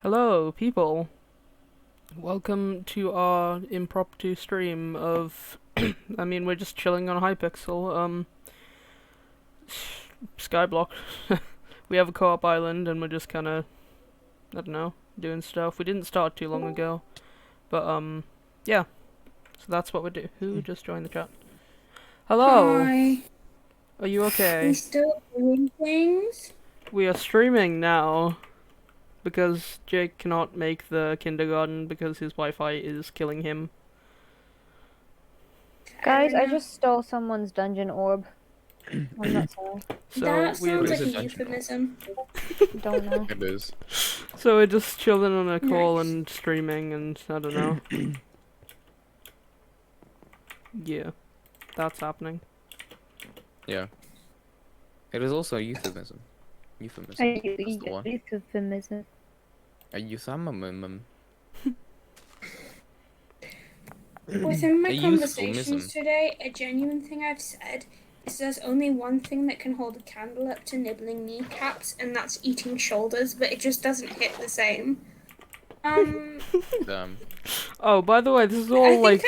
Hello, people. Welcome to our impromptu stream of. We're just chilling on Hypixel. Skyblock. We have a co-op island, and we're just kind of, I don't know, doing stuff. We didn't start too long ago, but yeah. So that's what we do. Who just joined the chat? Hello. Hi. Are you We okay? still doing things? We are streaming now. Because Jake cannot make the kindergarten because his Wi-Fi is killing him. Guys, I just stole someone's dungeon orb. I'm not sorry. So That sounds like a dungeon euphemism. Don't know. It is. So we're just chilling on a call Nice. and streaming and I don't know. Yeah. That's happening. Yeah. It is also a euphemism. Euphemism. That's the one. Euphemism. A euphemism. Within my A conversations euphemism. today, a genuine thing I've said is there's only one thing that can hold a candle up to nibbling kneecaps, and that's eating shoulders, but it just doesn't hit the same. Oh, by the way, this is I all think like.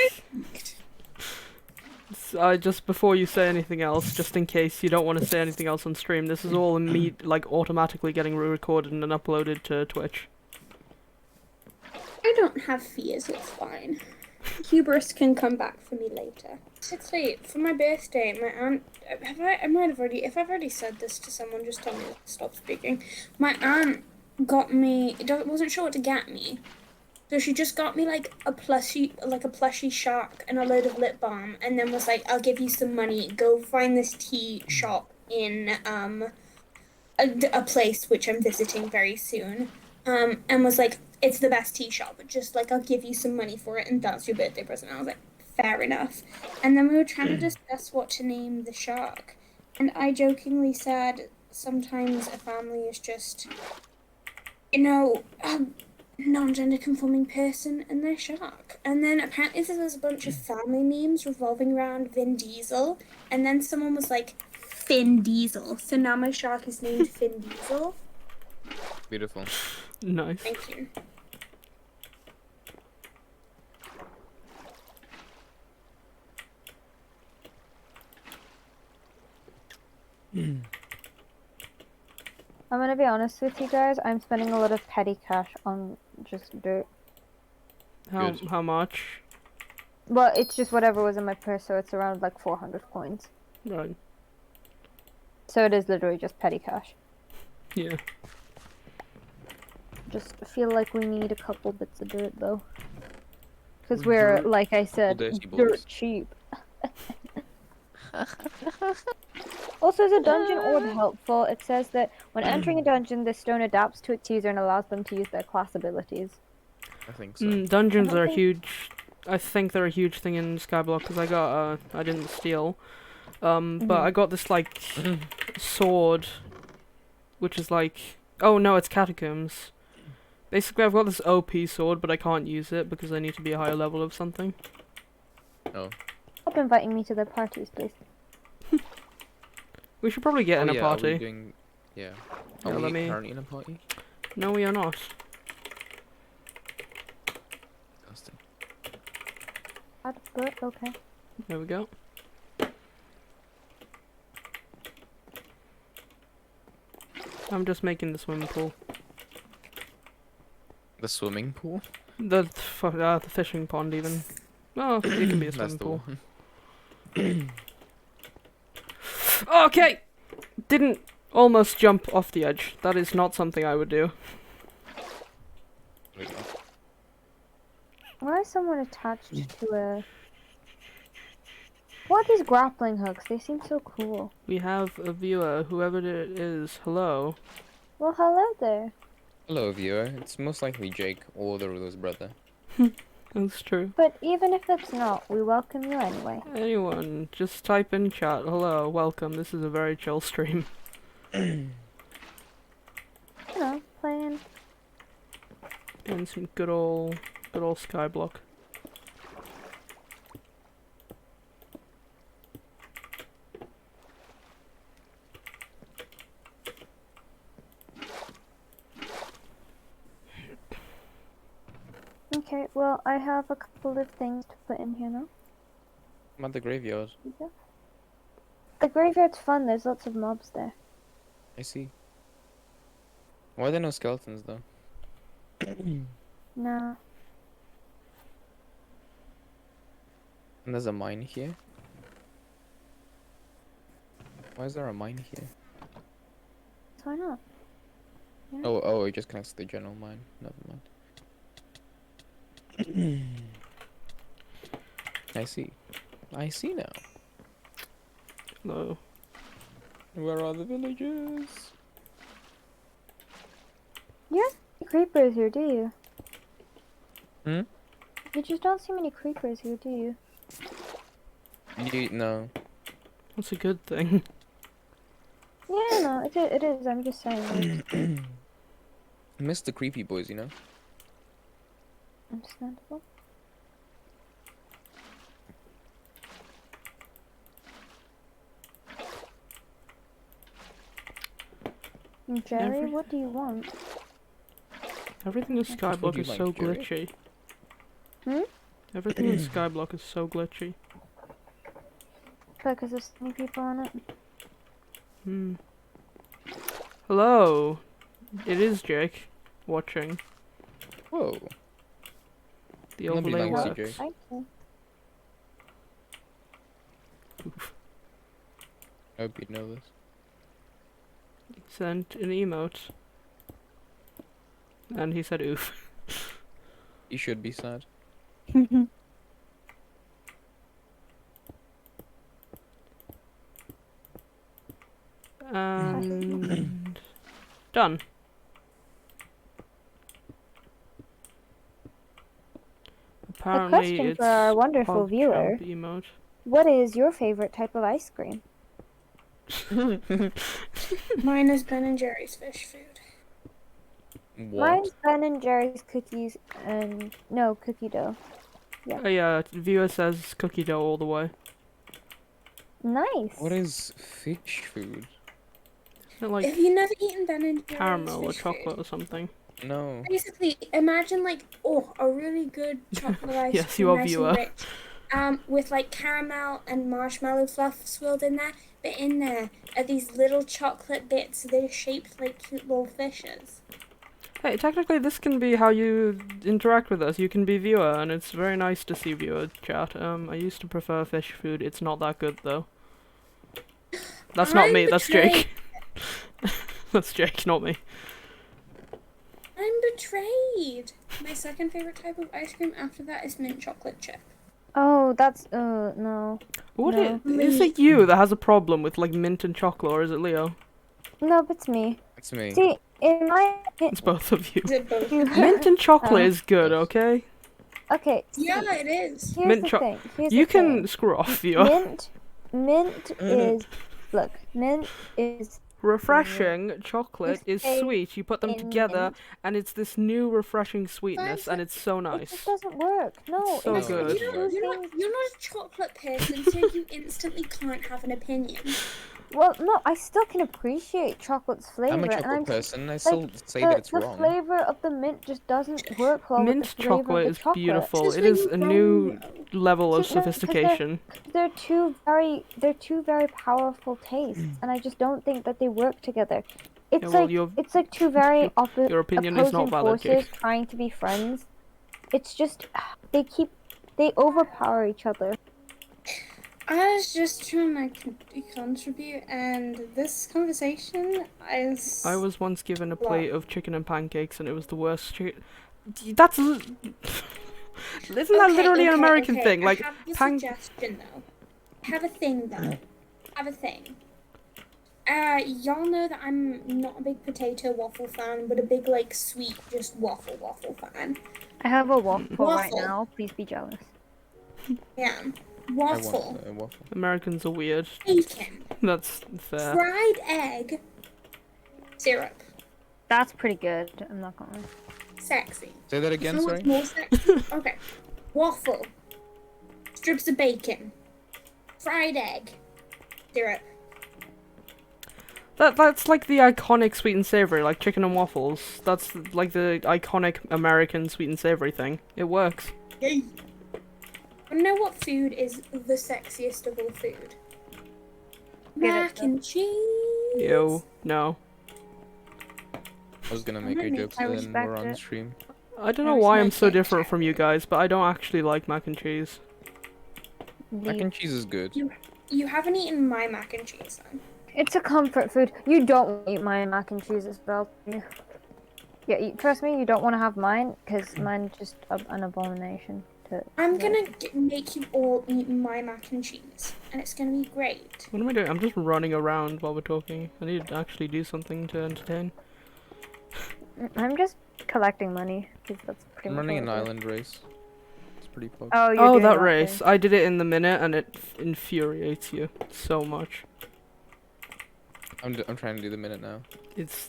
I Just before you say anything else, just in case you don't want to say anything else on stream, this is all automatically getting re-recorded and uploaded to Twitch. don't have fears, it's fine. Hubris can come back for me later. Basically, for my birthday, my aunt, if I've already said this to someone, just tell me to stop speaking. My aunt got me, wasn't sure what to get me. So she just got me like a plushy shark and a load of lip balm, and then was like, I'll give you some money, go find this tea shop in, a place which I'm visiting very soon. And was like, it's the best tea shop, just like, I'll give you some money for it, and that's your birthday present. I was like, fair enough. And then we were trying to discuss what to name the shark, and I jokingly said, sometimes a family is just, a non-gender conforming person and their shark. And then apparently there was a bunch of family memes revolving around Vin Diesel, and then someone was like, Finn Diesel. So now my shark is named Finn Diesel. Beautiful. Nice. Thank you. I'm gonna be honest with you guys, I'm spending a lot of petty cash on just dirt. How much? Well, it's just whatever was in my purse, so it's around like 400 coins. Right. So it is literally just petty cash. Yeah. Just feel like we need a couple bits of dirt though. Because we're, like I said, dirty dirt boys. cheap. Also, is a dungeon orb helpful? It says that when entering a dungeon, the stone adapts to its user and allows them to use their class abilities. I think so. Dungeons are think- huge. I think they're a huge thing in Skyblock because I got I didn't steal, but I got this like sword, which is like, oh no, it's catacombs. Basically, I've got this OP sword, but I can't use it because I need to be a higher level of something. Oh. Stop inviting me to their parties, please. We should probably get in a Are we party. doing... Yeah. Yeah, Are let we me- currently in a party? No, we are not. Disgusting. But okay. There we go. I'm just making the swimming pool. The swimming pool? The fishing pond even. Oh, it can be a That's swimming the pool. one. Okay! Didn't almost jump off the edge. That is not something I would do. There we go. Why is someone attached to a... What are these grappling hooks? They seem so cool. We have a viewer, whoever it is. Hello. Well, hello there. Hello, viewer. It's most likely Jake or the ruler's brother. That's true. But even if it's not, we welcome you anyway. Anyone, just type in chat. Hello, welcome. This is a very chill stream. You know, playing. And some good old Skyblock. Okay, well, I have a couple of things to put in here now. I'm at the graveyard. The graveyard's fun, there's lots of mobs there. I see. Why are there no skeletons though? No. And there's a mine here. Why is there a mine here? So why not? Oh, it just connects to the general mine. Never mind. I see. I see now. No. Where are the villagers? You don't see creepers here, do you? Hmm? You just don't see many creepers here, do you? No. That's a good thing. Yeah, no, it is, I'm just saying. I miss the creepy boys, you know? Understandable. Jerry, what do you want? Everything in Skyblock you is like, so Jerry? glitchy. Hmm? Everything in Skyblock is so glitchy. Because there's so many people on it. Hmm. Hello. It is Jake. Watching. Whoa. The Nobody overlay likes you, works. Jake. Thank you. I hope you know this. Sent an emote. And he said oof. You should be sad. And done. Apparently question it's for our wonderful PogChamp viewer. emote. What is your favorite type of ice cream? Mine is Ben and Jerry's fish food. What? Mine's Ben and Jerry's cookies and no cookie dough. Yeah, viewer says cookie dough all the way. Nice. What is fish food? Isn't it like Have you never eaten Ben and Jerry's caramel or fish chocolate food? or something? No. Basically, imagine like a really good chocolate ice Yes, cream, you are nice viewer. and rich, with like caramel and marshmallow fluff swirled in there. But in there are these little chocolate bits. They're shaped like cute little fishes. Hey, technically this can be how you interact with us. You can be viewer, and it's very nice to see viewer chat. I used to prefer fish food. It's not that good though. That's not I'm me. That's betrayed. Jake. That's Jake, not me. I'm betrayed. My second favorite type of ice cream after that is mint chocolate chip. Oh, that's no. What No. is it? You that has a problem with like mint and chocolate, or is it Leo? No, it's me. It's me. See, in my It's both of you. Is it both? Mint and chocolate Oh. is good, okay? Okay. Yeah, see, it is. Here's Mint the cho- thing. Here's You the can thing. screw off, viewer. Mint is look. Mint is Refreshing chocolate is say sweet. You put them in together, mint. and it's this new refreshing sweetness, and it's so It nice. just doesn't work. No, So it's good. two things. You're not a chocolate person, so you instantly can't have an opinion. Well, no, I still can appreciate chocolate's flavor. I'm a and chocolate person. I still say the, that it's the wrong. flavor of the mint just doesn't work well Mint with the flavor chocolate of is the chocolate. beautiful. This It is is where a you're new wrong, though. level of See, no, 'cause sophistication. they're two very powerful tastes, and I just don't think that they work together. It's Yeah, well, it's like two very your opinion is not opposing valid, forces Jake. trying to be friends. It's just they overpower each other. I was just trying to contribute, and this conversation is. I was once given a plate of chicken and pancakes, and it was the worst chicken. That's isn't that literally an American thing? Like I have a pan. suggestion though. I have a thing though. I have a thing. Y'all know that I'm not a big potato waffle fan, but a big like sweet just waffle fan. I have a waffle right Waffle. now. Please be jealous. Yeah, I waffle, want a waffle. Americans are weird. bacon, That's fair. fried egg, syrup. That's pretty good. I'm not gonna lie. Sexy. Say that again, You know sorry. what's more sexy? Okay. Waffle, strips of bacon, fried egg, syrup. That's like the iconic sweet and savory, like chicken and waffles. That's like the iconic American sweet and savory thing. It works. Yay. I know what food is the sexiest of all food. Mac and cheese. Yo, no. I was gonna make a joke, I so then respect we're on it. stream. I don't know why I'm so different from you guys, but I don't actually like mac and cheese. Mac and cheese is good. You haven't eaten my mac and cheese then. It's a comfort food. You don't eat my mac and cheese as well. Yeah, trust me, you don't want to have mine, because mine's just an abomination. I'm gonna make you all eat my mac and cheese, and it's gonna be great. What am I doing? I'm just running around while we're talking. I need to actually do something to entertain. I'm just collecting money, because that's pretty I'm much running all an it is. island race. It's pretty fun. Oh, you're Oh, doing that thing. race. I did it in the minute, and it infuriates you so much. I'm trying to do the minute now. It's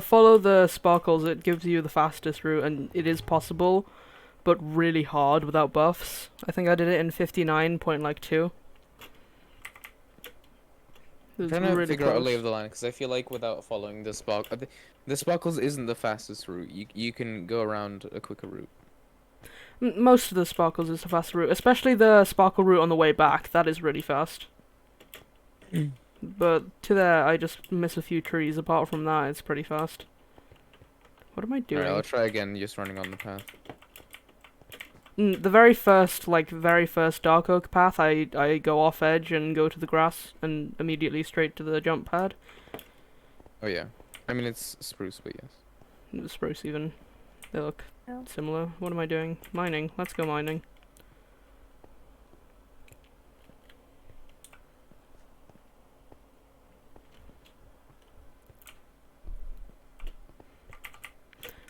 follow the sparkles. It gives you the fastest route, and it is possible, but really hard without buffs. I think I did it in 59.2. I'm trying to figure out a lay of the land, because I feel like without following the the sparkles isn't the fastest route. You can go around a quicker route. Most of the sparkles is the faster route, especially the sparkle route on the way back. That is really fast. But to there, I just miss a few trees. Apart from that, it's pretty fast. What am I doing? Alright, I'll try again, just running on the path. The very first dark oak path, I go off edge and go to the grass and immediately straight to the jump pad. Oh yeah. I mean, it's spruce, but yes. The spruce even. They look Oh. similar. What am I doing? Mining. Let's go mining.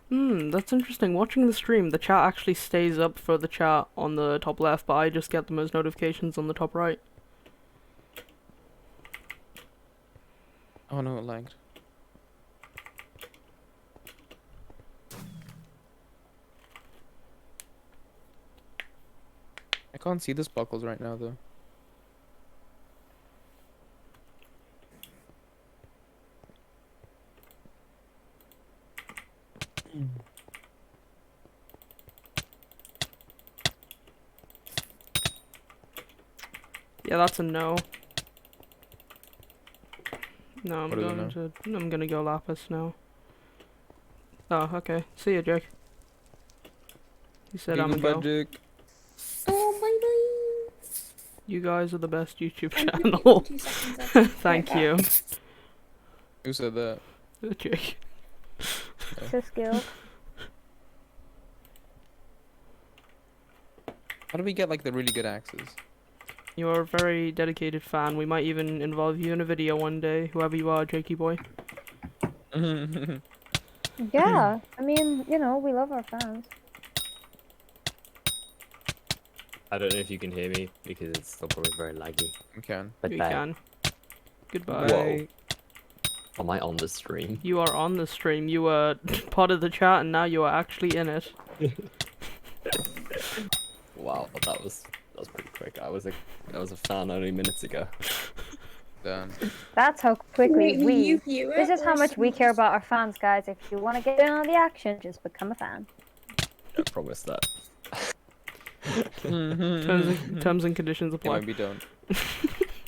That's interesting. Watching the stream, the chat actually stays up for the chat on the top left, but I just get them as notifications on the top right. Oh no, it lagged. I can't see the sparkles right now, though. Yeah, that's a no. No, What is it I'm gonna go lapis now. Oh, okay. See ya, Jake. You said I'm gonna go. Oh, bye You guys are the best YouTube bye. channel. 2 seconds, I'll Thank be right you. Who said that? Jake. So skilled. How do we get like the really good axes? You're a very dedicated fan. We might even involve you in a video one day, whoever you are, Jakey boy. Yeah, I mean, you know, we love our fans. I don't know if you can hear me because it's still probably very laggy. We can. But We bang. can. Goodbye. Whoa. Am I on the stream? You are on the stream. You were part of the chat, and now you are actually in it. Wow, that was pretty quick. I was a fan only minutes ago. Done. That's how quickly Wait, we. you view it This is how or much we care someone about our fans, guys. If you want to get in on the action, just become a fan. I promise that. Terms and conditions Yeah, apply. maybe don't.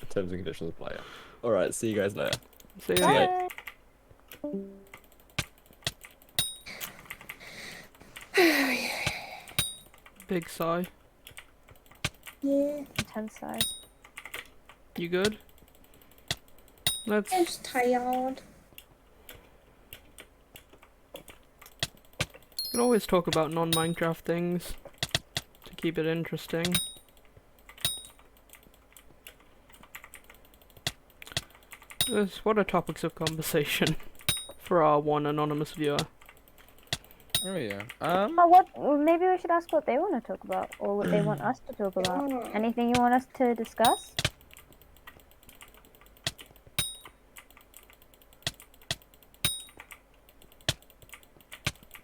Terms and conditions apply. Yeah. All right. See you guys later. See ya. Bye. Big sigh. Yeah, Intense size. You good? Let's. I'm just tired. We can always talk about non-Minecraft things to keep it interesting. What are topics of conversation for our one anonymous viewer? Oh yeah. Well, maybe we should ask what they want to talk about, or what they want us to talk about. Yeah. Anything you want us to discuss?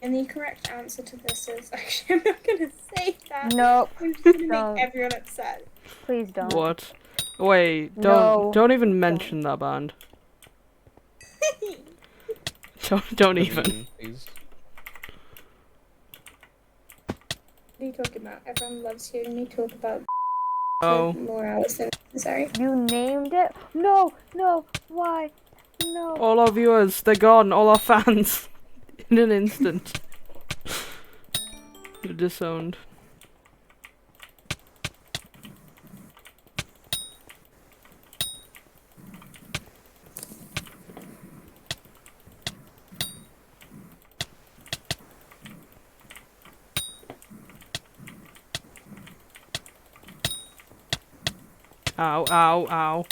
And the correct answer to this is actually, I'm not gonna say that. Nope. I'm just gonna Don't. make everyone upset. Please don't. What? Wait, No. don't even mention that band. Don't even. Please. What are you talking about? Everyone loves hearing me talk about Oh. more hours than necessary. You named it? No, no, why? No. All our viewers, they're gone. All our fans. In an instant. You're disowned. Ow, ow, ow.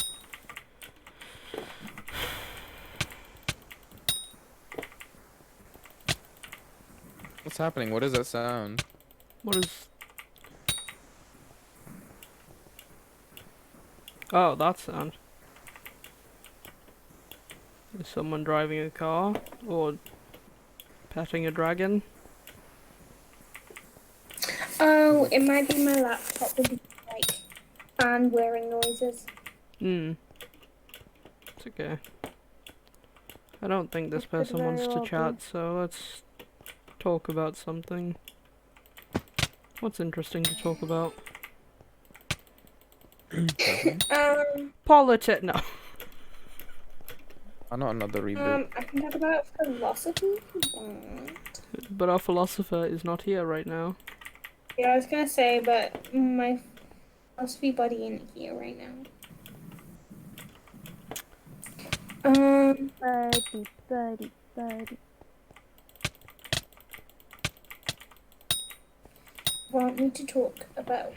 What's happening? What is that sound? What is... Oh, that sound. Is someone driving a car? Or petting a dragon? Oh, it might be my laptop with like fan whirring noises. Hmm. It's okay. I don't think this It could person very wants to well chat, be. so let's talk about something. What's interesting to talk about? Politics. No. Oh, not another reboot. I can talk about philosophy if you want. But our philosopher is not here right now. Yeah, I was gonna say, but my philosophy buddy isn't here right now. Buddy, buddy, buddy. Want me to talk about?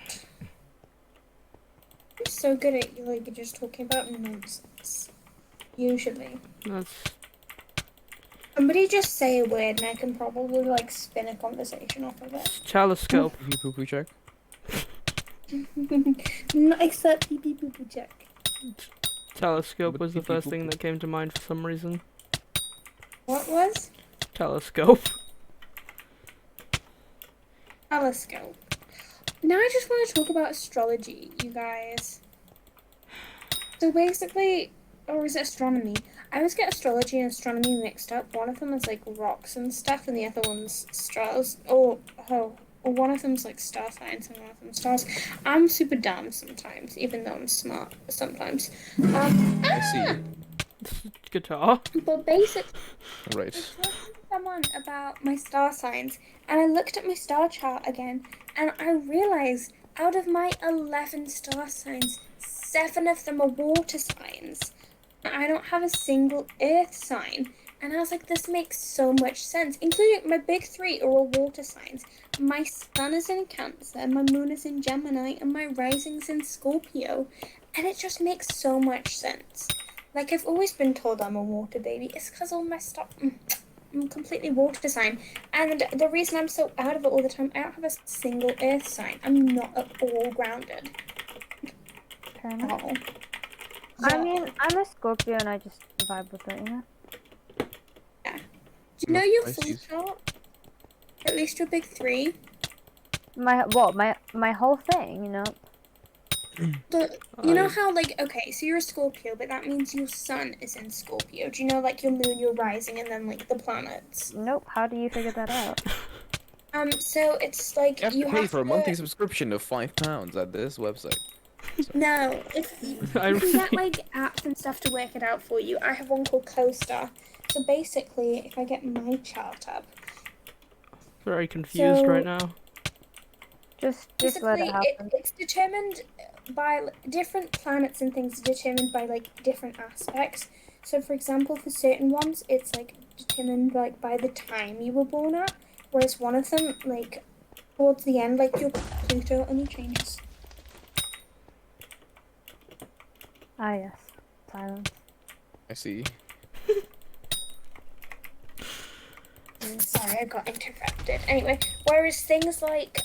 You're so good at like just talking about nonsense. Usually, That's... somebody just say a word and I can probably like spin a conversation off of it. Telescope. Poo poo check. Not except pee pee poo poo check. Telescope But was the pee-pee first thing poo-poo. that came to mind for some reason. What was? Telescope. Telescope. Now I just want to talk about astrology, you guys. So basically, or is it astronomy? I always get astrology and astronomy mixed up. One of them is like rocks and stuff, and the other one's stars. Or one of them's like star signs and one of them's stars. I'm super dumb sometimes, even though I'm smart sometimes. I see. Guitar. But basically, I Right. was talking to someone about my star signs, and I looked at my star chart again, and I realized out of my 11 star signs, 7 of them are water signs. I don't have a single earth sign. And I was like, this makes so much sense, including my big 3 are all water signs. My sun is in Cancer, my moon is in Gemini, and my rising's in Scorpio. And it just makes so much sense. Like, I've always been told I'm a water baby. It's because all my stuff... I'm completely water sign. And the reason I'm so out of it all the time, I don't have a single earth sign. I'm not at all grounded. Fair enough. Oh. I mean, I'm a Scorpio and I just vibe with it, you know? Do you know your full Pisces. chart? At least your big 3? My whole thing, you know? You know how, like, okay, so you're a Scorpio, but that means your sun is in Scorpio. Do you know, like, your moon, your rising, and then, like, the planets? Nope, how do you figure that out? So it's like You have to pay for a monthly subscription of £5 at this website. No, if you can get, like, apps and stuff to work it out for you. I have one called CoStar. So basically, if I get my chart up, Very confused So- right now. Just let basically, it happen. it's determined by different planets and things are determined by like different aspects. So, for example, for certain ones, it's like determined like by the time you were born at, whereas one of them, like towards the end, like your Pluto only changes. Ah, yes. Silence. I see. Sorry, I got interrupted. Anyway, whereas things like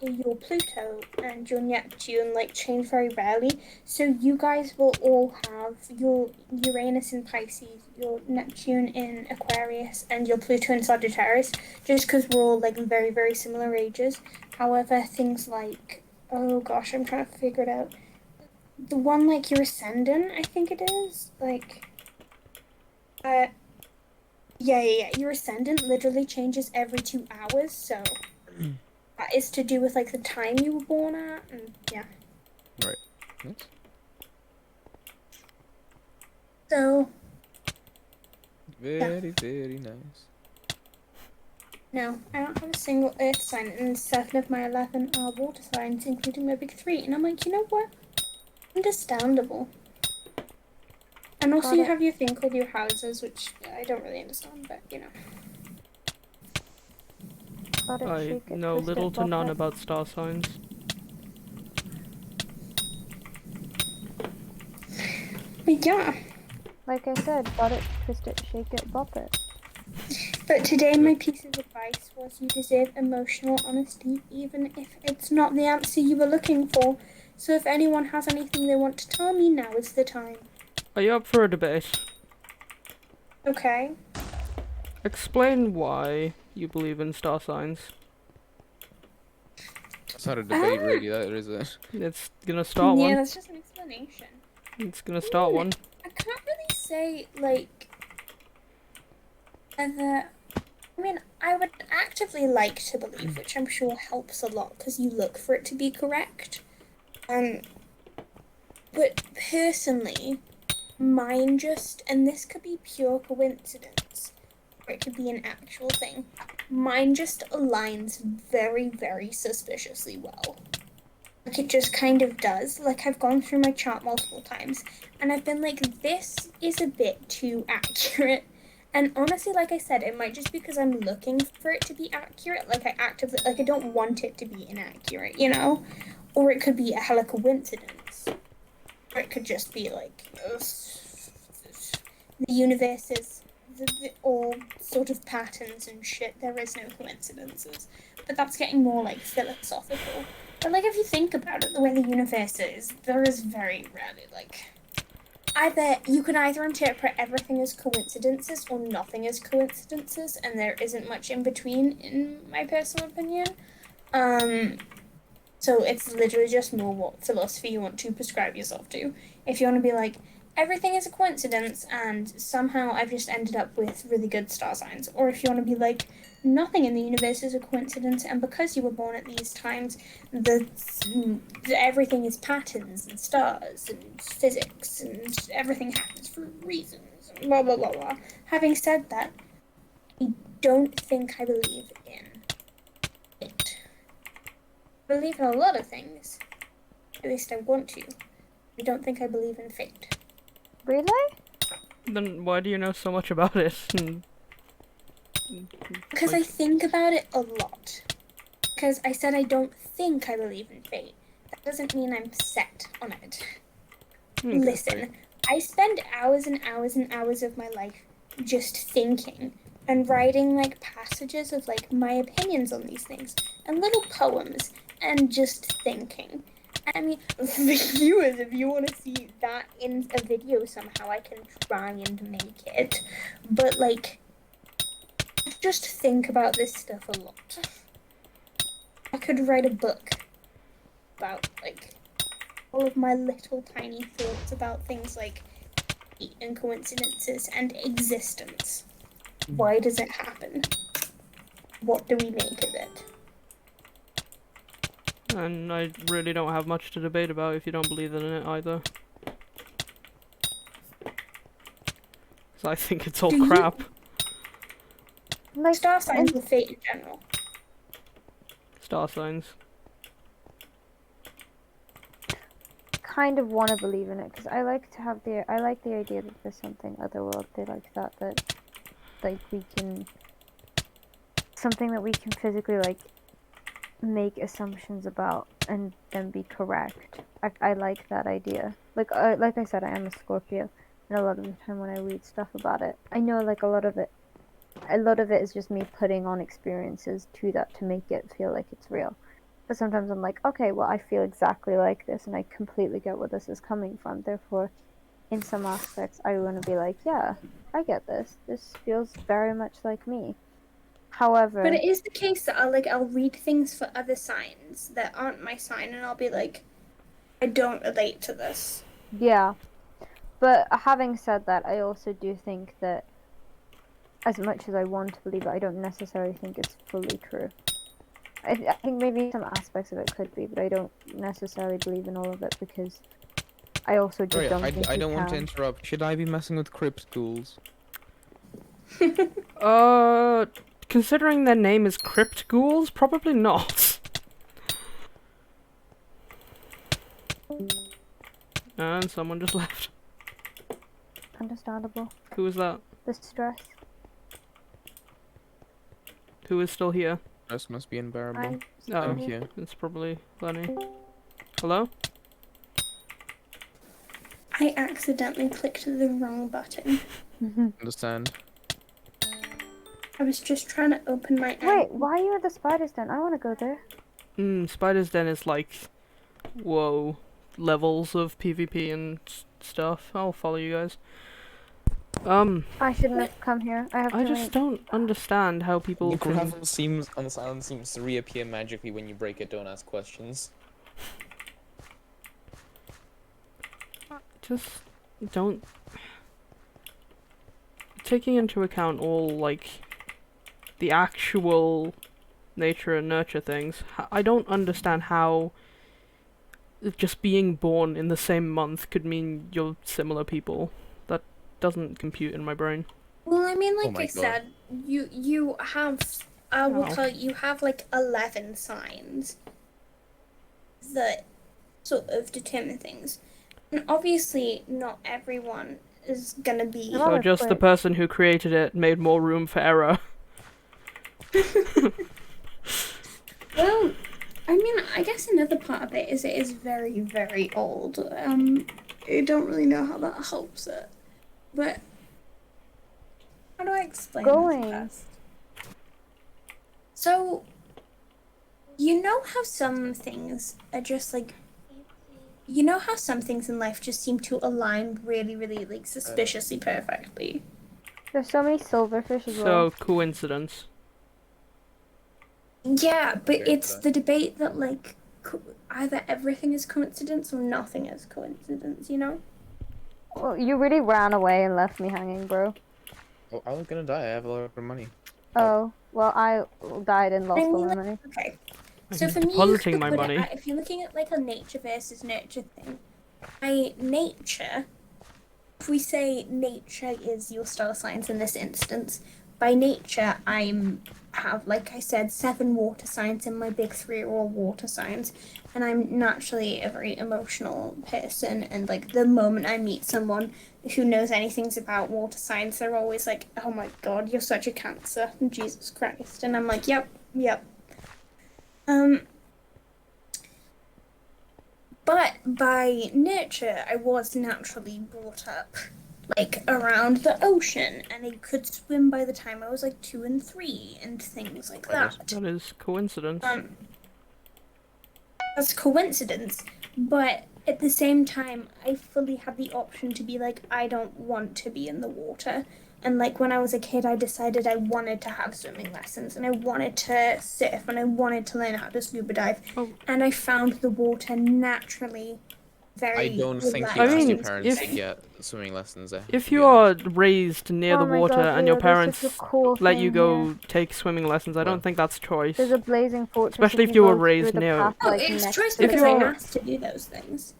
your Pluto and your Neptune like change very rarely. So you guys will all have your Uranus in Pisces, your Neptune in Aquarius, and your Pluto in Sagittarius, just because we're all like very, very similar ages. However, things like, oh gosh, I'm trying to figure it out. The one like your ascendant, I think it is, like Yeah. Your ascendant literally changes every 2 hours, so that is to do with like the time you were born at, and yeah. Right. Nice. So Very nice. no, I don't have a single earth sign, and 7 of my 11 are water signs, including my big 3. And I'm like, you know what? Understandable. And also, you have your thing called your houses, which I don't really understand, but you know. I know little to none about star signs. But yeah. Like I said, got it, twist it, shake it, bop it. But today my piece of advice was you deserve emotional honesty, even if it's not the answer you were looking for. So if anyone has anything they want to tell me, now is the time. Are you up for a debate? Okay. Explain why you believe in star signs. That's not a debate, really. That is it. It's gonna start Yeah, one. that's just an explanation. It's gonna start one. I can't really say, like, whether... I mean, I would actively like to believe, which I'm sure helps a lot, because you look for it to be correct. But personally, mine just, and this could be pure coincidence, or it could be an actual thing, mine just aligns very, very suspiciously well. Like, it just kind of does. Like, I've gone through my chart multiple times, and I've been like, this is a bit too accurate. And honestly, like I said, it might just be because I'm looking for it to be accurate. Like, I don't want it to be inaccurate, you know? Or it could be a hella coincidence. Or it could just be like, the universe is all sort of patterns and shit. There is no coincidences. But that's getting more like philosophical. But like, if you think about it, the way the universe is, there is very rarely like you can either interpret everything as coincidences or nothing as coincidences, and there isn't much in between, in my personal opinion. So it's literally just more what philosophy you want to prescribe yourself to. If you want to be like, everything is a coincidence and somehow I've just ended up with really good star signs. Or if you want to be like, nothing in the universe is a coincidence, and because you were born at these times, everything is patterns and stars and physics and everything happens for reasons, blah blah blah blah. Having said that, I don't think I believe in it. I believe in a lot of things. At least I want to. I don't think I believe in fate. Really? Then why do you know so much about it? Because I think about it a lot. Because I said I don't think I believe in fate. That doesn't mean I'm set on it. Okay. Listen, I spend hours and hours and hours of my life just thinking and writing like passages of like my opinions on these things and little poems and just thinking. I mean, viewers, if you want to see that in a video somehow, I can try and make it. But like, just think about this stuff a lot. I could write a book about like all of my little tiny thoughts about things like fate and coincidences and existence. Why does it happen? What do we make of it? And I really don't have much to debate about if you don't believe in it either. Because I think it's all crap. Like star signs or fate in general? Star signs. Kind of want to believe in it because I like the idea that there's something otherworldly like that like something that we can physically like make assumptions about and then be correct. I like that idea. Like I said, I am a Scorpio, and a lot of the time when I read stuff about it, I know like a lot of it is just me putting on experiences to that to make it feel like it's real. But sometimes I'm like, okay, well, I feel exactly like this, and I completely get where this is coming from. Therefore, in some aspects, I want to be like, yeah, I get this. This feels very much like me. However, but it is the case that I'll read things for other signs that aren't my sign, and I'll be like, I don't relate to this. Yeah, but having said that, I also do think that as much as I want to believe it, I don't necessarily think it's fully true. I think maybe some aspects of it could be, but I don't necessarily believe in all of it because I also just Sorry, don't think I you don't want to can. interrupt. Should I be messing with crypt ghouls? Considering their name is Crypt Ghouls, probably not. And someone just left. Understandable. Who was that? The stress. Who is still here? This must be unbearable. Oh, I'm here. it's probably Lenny. Hello? I accidentally clicked the wrong button. Understand. I was just trying to open my Wait, why are you at the spider's den? I want to go there. Spider's Den is like, whoa, levels of PvP and stuff. I'll follow you guys. I shouldn't have come here. I just don't understand how people The can... gravel seems on this island seems to reappear magically when you break it. Don't ask questions. Just don't... Taking into account all, like, the actual nature and nurture things, I don't understand how just being born in the same month could mean you're similar people. That doesn't compute in my brain. Well, I mean, Oh like my I God. said, you have, we'll call it, you have like 11 signs that sort of determine things, and obviously not everyone is gonna be. Oh, So that's just the quick. person who created it made more room for error. Well, I mean, I guess another part of it is very, very old. I don't really know how that helps it, but how do I explain Going. this best? So, you know how some things are just like, you know how some things in life just seem to align really, really like suspiciously perfectly. There's so many silverfish as So, well. coincidence. Yeah, but Okay, it's but the debate that like either everything is coincidence or nothing is coincidence, you know? Well, you really ran away and left me hanging, bro. Oh, I was gonna die. I have a lot of money. Oh, well, I died and lost I all mean, my like, money. okay. I'm So for me, you depositing could my put money. it, if you're looking at like a nature versus nurture thing, by nature, if we say nature is your star signs in this instance, by nature have, like I said, 7 water signs, and my big 3 are all water signs, and I'm naturally a very emotional person, and like the moment I meet someone who knows anything about water signs, they're always like, oh my god, you're such a Cancer, Jesus Christ, and I'm like, yep. But by nurture, I was naturally brought up like around the ocean, and I could swim by the time I was like 2 and 3 and things like that. That is coincidence. That's coincidence, but at the same time, I fully had the option to be like, I don't want to be in the water. And like when I was a kid, I decided I wanted to have swimming lessons, and I wanted to surf, and I wanted to learn how to scuba dive. Oh. And I found the water naturally very I don't think you I asked mean, your parents to if- get swimming lessons. If to be you honest. are raised near the Oh my water God, and your Leo, there's parents such a cool let you thing go here. take swimming lessons, I don't Well. think that's choice. There's a blazing fortress. Especially if you you were go raised through the near- path, Oh, like, it's next choice to the because you're- I'm cave. asked to do those things.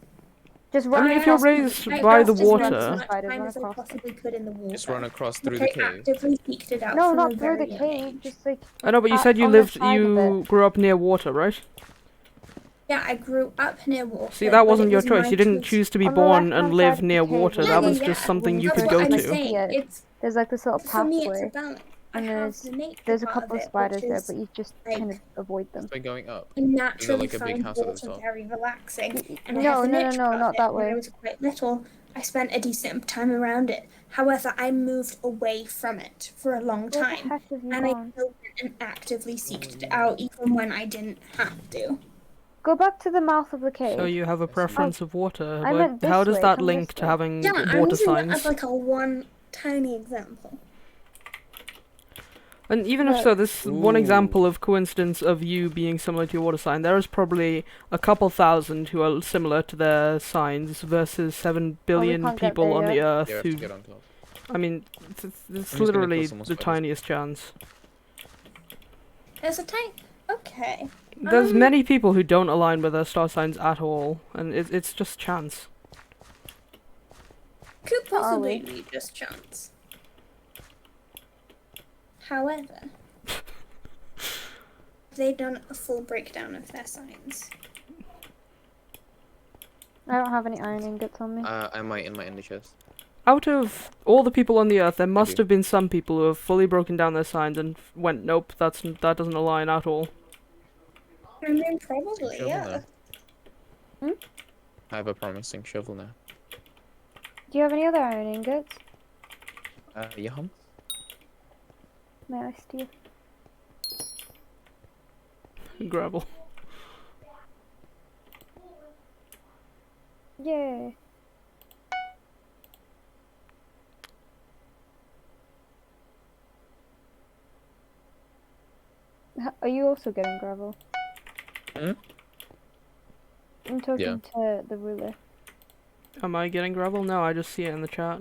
Just I run mean, if you're across raised I by the asked as much water... as much Spiders, time run as I across them. possibly could in the water. Just run across through Like, the I cave. actively seeked it out No, from not a through the very young cave. age. Just like I know, but you said you on the lived, side of you it. grew up near water, right? Yeah, I grew up near water. See, that but wasn't it your was choice. my You didn't choice. choose to be On the born left-hand and side live of the near cave, water. when That you was Yeah, just yeah. something when you That's could what go I'm to. saying. Yeah, It's there's like this little for me, it's pathway, a balance. I and have the nature there's a part couple of it, spiders which there, is but you just like kind of avoid them. Just by going up. I naturally like a big found house at the water top? very relaxing, and I No, have the no, no, nature no, part not of it. that When I way. was quite little, I spent a decent time around it. However, I moved away from it for a long Where the time, heck have you and I gone? still went and actively seeked it out, even when I didn't have to. Go back to the mouth of the cave. So you have a see. preference of water. I But meant how this does way, that come link this to way. having Yeah, I'm water using that as signs? like a one tiny example. And even if Look. so, this one Ooh. example of coincidence of you being similar to your water sign, there is probably a couple thousand who are similar to their signs versus 7 billion can't get people there on the yet. earth You have who... to get on top. I mean, it's I'm just gonna kill literally someone's the spiders. tiniest chance. There's a tank. Okay. There's many people who don't align with their star signs at all, and it's just chance. Could possibly we? be just chance. However, they've done a full breakdown of their signs. I don't have any iron ingots on me. I might in my ender chest. Out of all the people on the earth, there must do. have been some people who have fully broken down their signs and went, nope, that doesn't align at all. I mean, probably, Shovel yeah. now. I have a promising shovel now. Do you have any other iron ingots? Yeah. May I steal? Gravel. Yay. Are you also getting gravel? Hmm? I'm talking Yeah. to the ruler. Am I getting gravel? No, I just see it in the chat.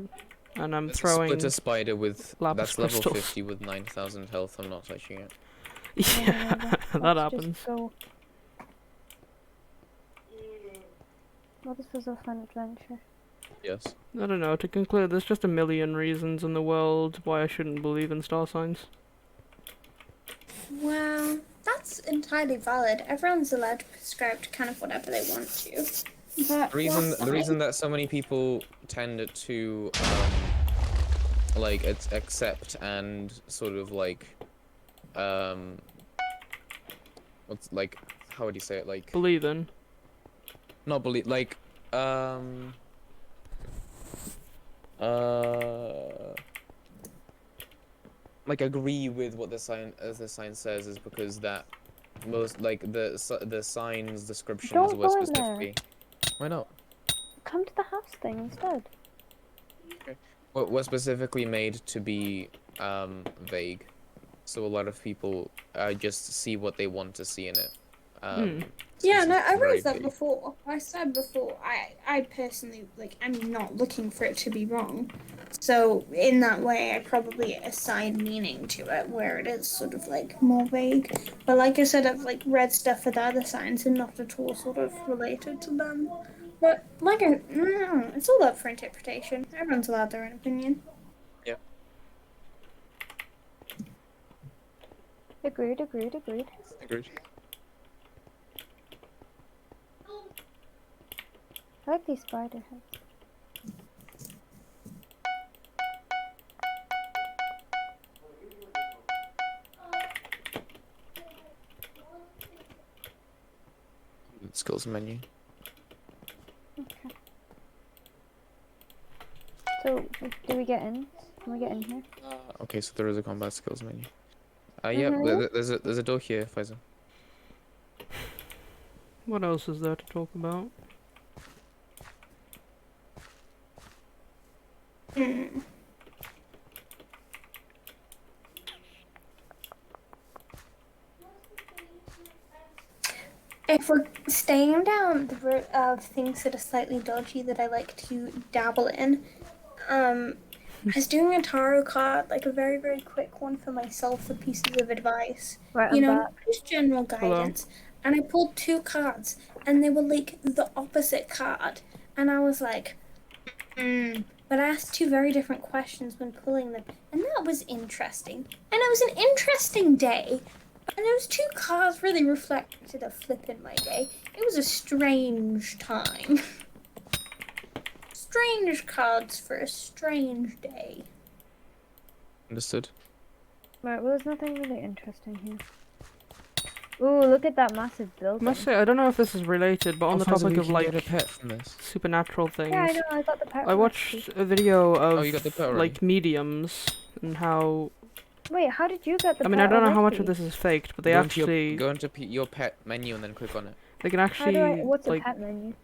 And I'm There's throwing... a split spider with lapis that's level crystals. 50 with 9,000 health. I'm not touching it. Yeah, that Let's happens. just go. Well, this was a fun adventure. Yes. I don't know, to conclude, there's just a million reasons in the world why I shouldn't believe in star signs. Well, that's entirely valid. Everyone's allowed to prescribe to kind of whatever they want to. But The reason that so many people tend to like accept and sort of like what's like how would you say it, like Believe in. not believe, like like agree with what the sign says is because that most like the sign's descriptions Don't were go in specifically. Why not? Come to the house thing instead. What was specifically made to be vague, so a lot of people just see what they want to see in it. yeah, since no, it's I very raised that vague. before. I said before, I personally, like, I'm not looking for it to be wrong. So, in that way, I probably assign meaning to it, where it is sort of, like, more vague. But like I said, I've, like, read stuff with other signs and not at all sort of related to them. But, like, it's all up for interpretation. Everyone's allowed their own opinion. Agreed. Agreed. I like these spider heads. Skills menu. Okay. So, do we get in? Can we get in here? Okay, so there is a combat skills menu. Yeah, there's a door here, Faisal. What else is there to talk about? If we're staying down the route of things that are slightly dodgy that I like to dabble in, I was doing a tarot card, like a very, very quick one for myself for pieces of advice. Right, You I'm know, back. just general guidance. And I pulled 2 cards, and they were like the opposite card. And I was like, But I asked 2 very different questions when pulling them, and that was interesting. And it was an interesting day. And those 2 cards really reflected a flip in my day. It was a strange time. Strange cards for a strange day. Understood. Right, well, there's nothing really interesting here. Ooh, look at that massive I building. must say, I don't know if this is related, but on the topic of like get a pet from this. supernatural things, Yeah, I know, I got the pet. I watched a video of you got the pet already? like mediums and how. Wait, how did you get the I mean, pet I don't know how much already? of this is faked, but they Go actually into your pet menu and then click on it. they can How actually do I, what's like a pet menu?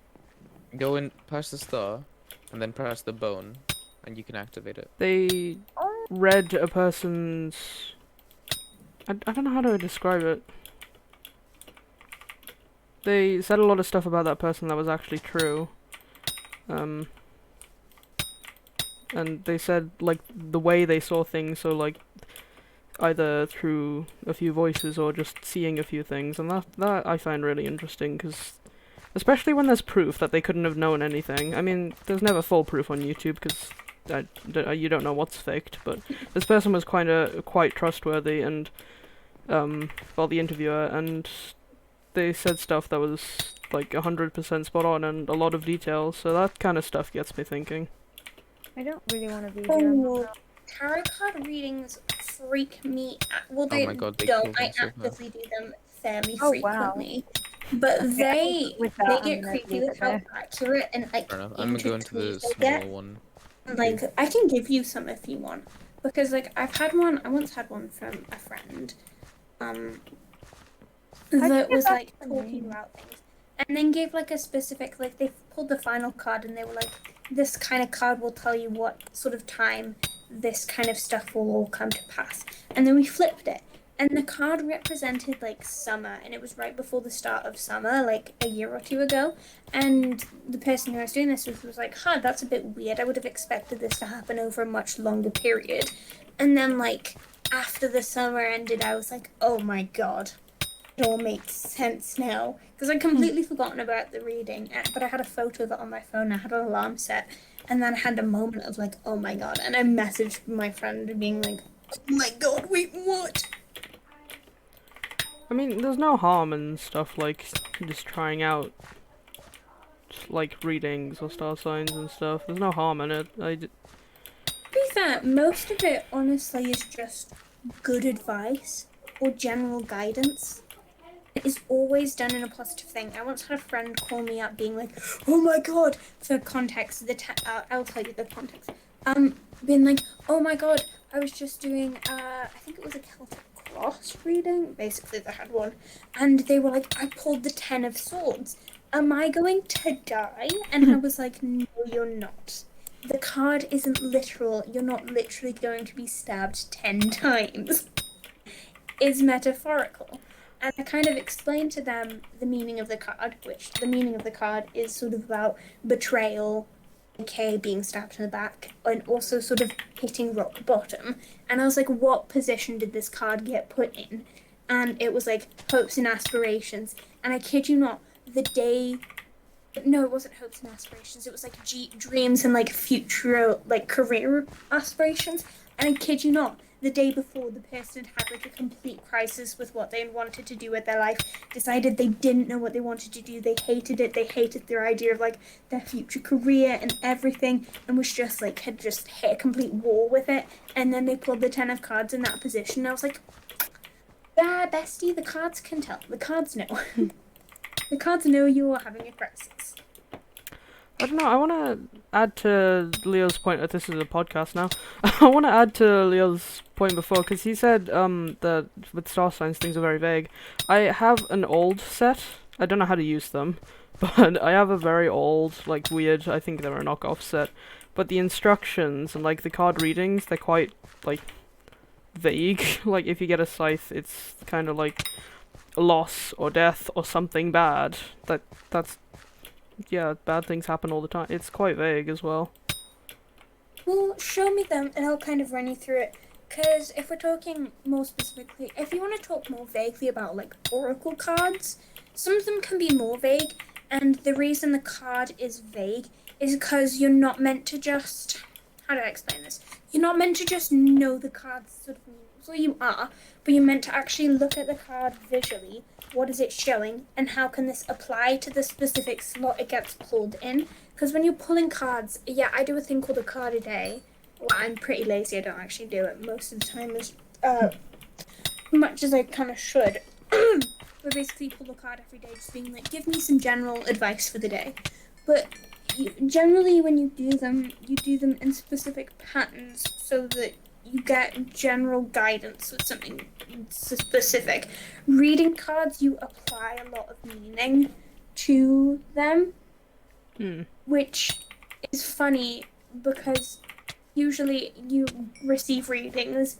Go in, press the star, and then press the bone, and you can activate it. they Oh, read a person's. I don't know how to describe it. They said a lot of stuff about that person that was actually true. and they said like the way they saw things, so like either through a few voices or just seeing a few things, and that I find really interesting, because especially when there's proof that they couldn't have known anything. I mean, there's never full proof on YouTube because you don't know what's faked, but this person was quite trustworthy, and well, the interviewer, and they said stuff that was like 100% spot on and a lot of detail, so that kind of stuff gets me thinking. I don't really want to be Oh, here. tarot card readings freak me out. Well, Oh they my god, they don't. killed I him so fast. actively do them fairly Oh, frequently. But Okay, with that, they I'm get gonna creepy leave with it how there. accurate and like Fair enough. I'm into going to the tweets they smaller get. one. Like, I can give you some if you want, because like I once had one from a friend, that was like talking about things, and then gave like a specific, like they pulled the final card and they were like, this kind of card will tell you what sort of time this kind of stuff will all come to pass, and then we flipped it. And the card represented like summer, and it was right before the start of summer, like a year or two ago. And the person who I was doing this with was like, huh, that's a bit weird. I would have expected this to happen over a much longer period. And then, like, after the summer ended, I was like, oh my god, it all makes sense now. Because I'd completely forgotten about the reading, but I had a photo of it on my phone, I had an alarm set, and then I had a moment of like, oh my god. And I messaged my friend being like, oh my god, wait, what? I mean, there's no harm in stuff like just trying out like readings or star signs and stuff. There's no harm in it. To be fair, most of it honestly is just good advice or general guidance. It is always done in a positive thing. I once had a friend call me up being like, oh my god, for context, I'll tell you the context. Being like, oh my god, I was just doing, I think it was a Celtic Cross reading, basically they had one, and they were like, I pulled the 10 of Swords. Am I going to die? And I was like, no, you're not. The card isn't literal. You're not literally going to be stabbed 10 times. It's metaphorical. And I kind of explained to them the meaning of the card, which the meaning of the card is sort of about betrayal, okay, being stabbed in the back, and also sort of hitting rock bottom. And I was like, what position did this card get put in? And it was like hopes and aspirations. And I kid you not, the day... No, it wasn't hopes and aspirations. It was like dreams and like future, like career aspirations. And I kid you not, the day before, the person had like a complete crisis with what they wanted to do with their life, decided they didn't know what they wanted to do, they hated it, they hated their idea of like their future career and everything, and was just like, had just hit a complete wall with it. And then they pulled the 10 of cards in that position, and I was like, ah, bestie, the cards can tell, the cards know. The cards know you are having a crisis. I don't know, I want to add to Leo's point, this is a podcast now, I want to add to Leo's point before, because he said that with star signs things are very vague. I have an old set, I don't know how to use them, but I have a very old, like weird, I think they're a knockoff set, but the instructions and like the card readings, they're quite like vague. Like if you get a scythe, it's kind of like loss or death or something bad. That's yeah, bad things happen all the time. It's quite vague as well. Well, show me them and I'll kind of run you through it. Because if we're talking more specifically, if you want to talk more vaguely about like oracle cards, some of them can be more vague. And the reason the card is vague is because you're not meant to just... How do I explain this? You're not meant to just know the card's sort of meaning. Well, you are, but you're meant to actually look at the card visually. What is it showing, and how can this apply to the specific slot it gets pulled in? Because when you're pulling cards, yeah, I do a thing called a card a day. Well, I'm pretty lazy, I don't actually do it most of the time, as much as I kind of should. We basically pull a card every day, just being like, give me some general advice for the day. But generally when you do them in specific patterns so that you get general guidance with something specific. Reading cards, you apply a lot of meaning to them, which is funny because usually you receive readings,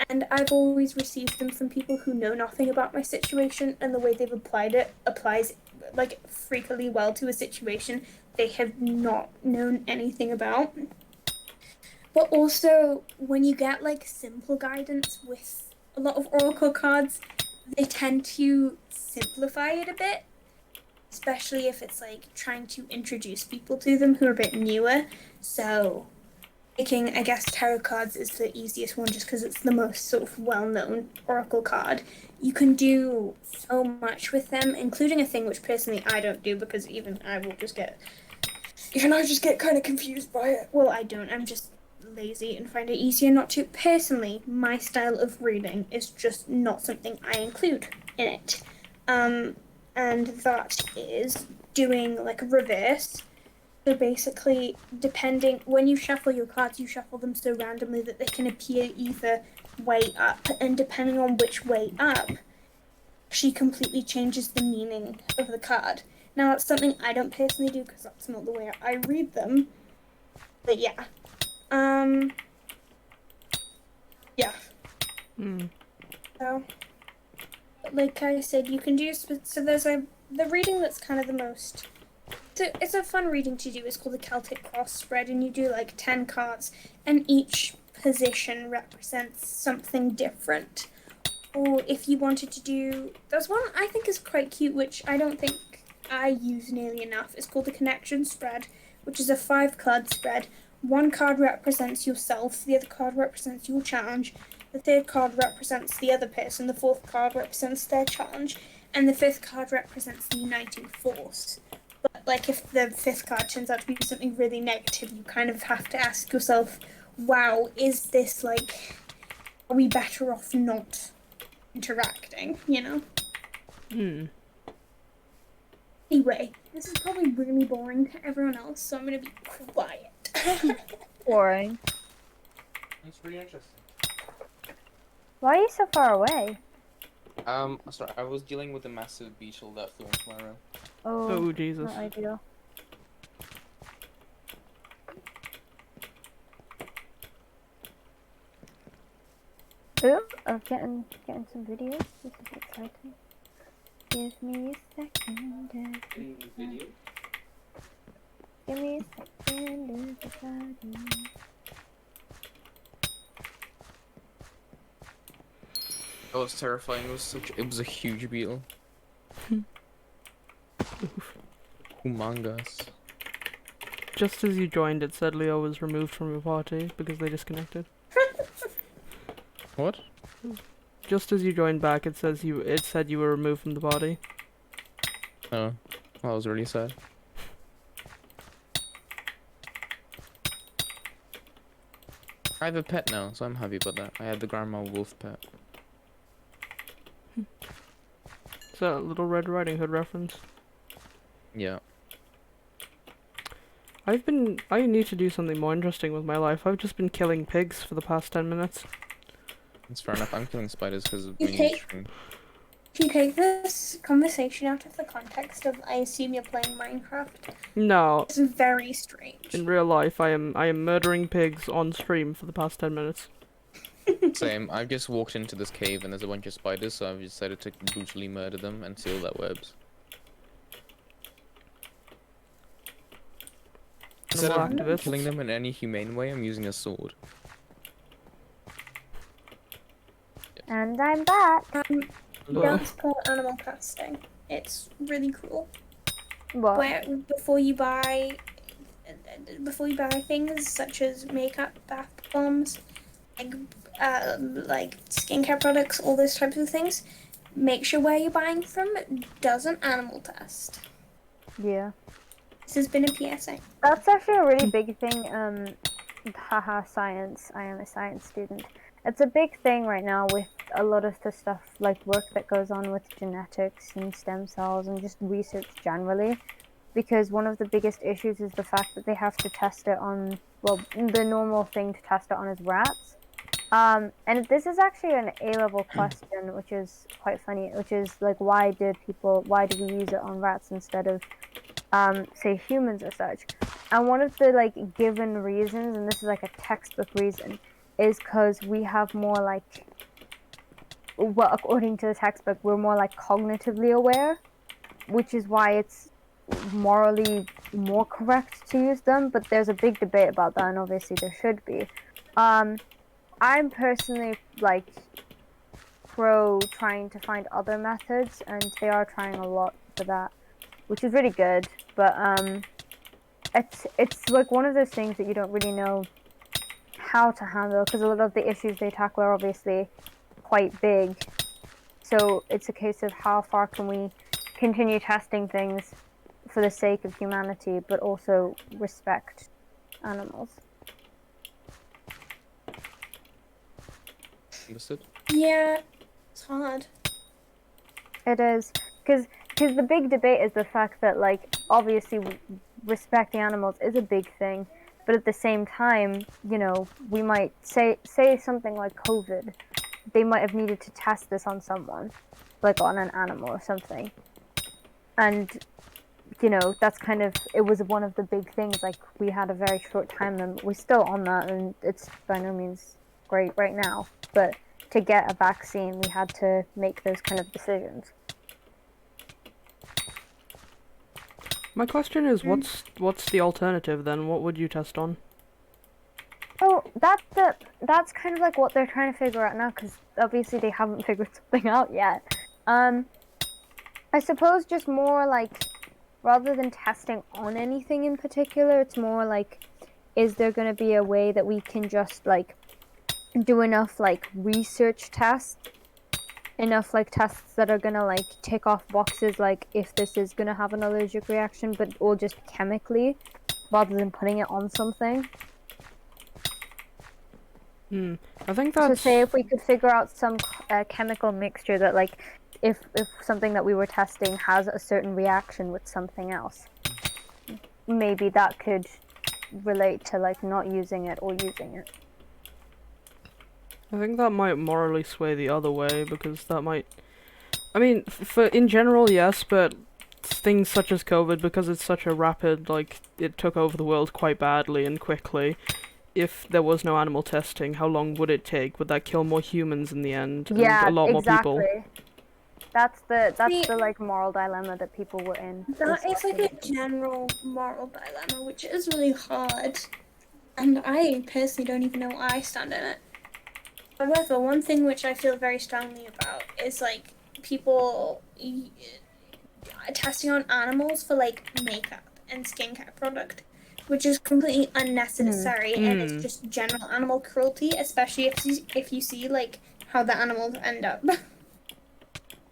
and I've always received them from people who know nothing about my situation, and the way they've applied it applies like freakily well to a situation they have not known anything about. But also, when you get like simple guidance with a lot of oracle cards, they tend to simplify it a bit, especially if it's like trying to introduce people to them who are a bit newer. So picking, I guess, tarot cards is the easiest one just because it's the most sort of well-known oracle card. You can do so much with them, including a thing which personally I don't do because even I just get kind of confused by it. Well, I don't. I'm just lazy and find it easier not to. Personally, my style of reading is just not something I include in it. And that is doing like a reverse. So basically, depending, when you shuffle your cards, you shuffle them so randomly that they can appear either way up, and depending on which way up, she completely changes the meaning of the card. Now, that's something I don't personally do because that's not the way I read them. But yeah. Yeah. So, like I said, you can do, so there's the reading that's kind of the most, it's a fun reading to do. It's called the Celtic Cross Spread, and you do like 10 cards, and each position represents something different. Or if you wanted to do, there's one I think is quite cute, which I don't think I use nearly enough. It's called the Connection Spread, which is a 5-card spread. One card represents yourself, the other card represents your challenge, the third card represents the other person, the fourth card represents their challenge, and the fifth card represents the uniting force. But like if the fifth card turns out to be something really negative, you kind of have to ask yourself, wow, is this like, are we better off not interacting, you know? Anyway, this is probably really boring to everyone else, so I'm gonna be quiet. Boring. It's pretty interesting. Why are you so far away? Sorry, I was dealing with a massive beetle that flew into my room. Oh, Jesus. Not ideal. Ooh, I'm getting some videos. This is exciting. Give me a second. Video? Give me a second, everybody. That was terrifying. It was a huge beetle. Humongous. Just as you joined, it said Leo was removed from your party because they disconnected. What? Just as you joined back, it said you were removed from the party. Oh, that was really sad. I have a pet now, so I'm happy about that. I had the grandma wolf pet. Is that a Little Red Riding Hood reference? Yeah. I need to do something more interesting with my life. I've just been killing pigs for the past 10 minutes. That's fair enough. I'm killing spiders because of You my take- stream. If you take this conversation out of the context of, I assume you're playing Minecraft, No, it's very strange. in real life, I am murdering pigs on stream for the past 10 minutes. Same. I've just walked into this cave and there's a bunch of spiders, so I've decided to brutally murder them and seal their webs. Instead of Activists. killing them in any humane way, I'm using a sword. And I'm back. Don't support animal testing. It's really cruel. What? Where before you buy things such as makeup, bath bombs, like skincare products, all those types of things, make sure where you're buying from doesn't animal test. Yeah. This has been a PSA. That's actually a really big thing. Haha, science. I am a science student. It's a big thing right now with a lot of the stuff, like work that goes on with genetics and stem cells and just research generally. Because one of the biggest issues is the fact that they have to test it on, well, the normal thing to test it on is rats. And this is actually an A-level question, which is quite funny, which is like, why do we use it on rats instead of say humans or such? And one of the like given reasons, and this is like a textbook reason, is because we have more like, well, according to the textbook, we're more like cognitively aware, which is why it's morally more correct to use them, but there's a big debate about that, and obviously there should be. I'm personally like pro trying to find other methods, and they are trying a lot for that, which is really good. But it's like one of those things that you don't really know how to handle, because a lot of the issues they tackle are obviously quite big. So it's a case of how far can we continue testing things for the sake of humanity, but also respect animals. Understood? Yeah, it's hard. It is, because the big debate is the fact that, like, obviously respecting animals is a big thing, but at the same time, you know, we might say something like COVID. They might have needed to test this on someone, like on an animal or something. And, you know, that's kind of, it was one of the big things, like, we had a very short time and we're still on that, and it's by no means great right now. But to get a vaccine, we had to make those kind of decisions. My question is, what's the alternative then? What would you test on? Oh, that's kind of like what they're trying to figure out now, because obviously they haven't figured something out yet. I suppose just more like, rather than testing on anything in particular, it's more like, is there going to be a way that we can just like do enough like research tests, enough like tests that are going to like tick off boxes, like if this is going to have an allergic reaction, but or just chemically, rather than putting it on something. I think that's... So say if we could figure out some chemical mixture that, like, if something that we were testing has a certain reaction with something else, maybe that could relate to, like, not using it or using it. I think that might morally sway the other way, because that might... I mean, for in general, yes, but things such as COVID, because it's such a rapid, like, it took over the world quite badly and quickly. If there was no animal testing, how long would it take? Would that kill more humans in the end? Yeah, and a lot exactly. more people? That's the like moral dilemma that people were in. That is like a general moral dilemma, which is really hard. And I personally don't even know where I stand in it. However, one thing which I feel very strongly about is like people testing on animals for like makeup and skincare product, which is completely unnecessary and it's just general animal cruelty, especially if you see like how the animals end up.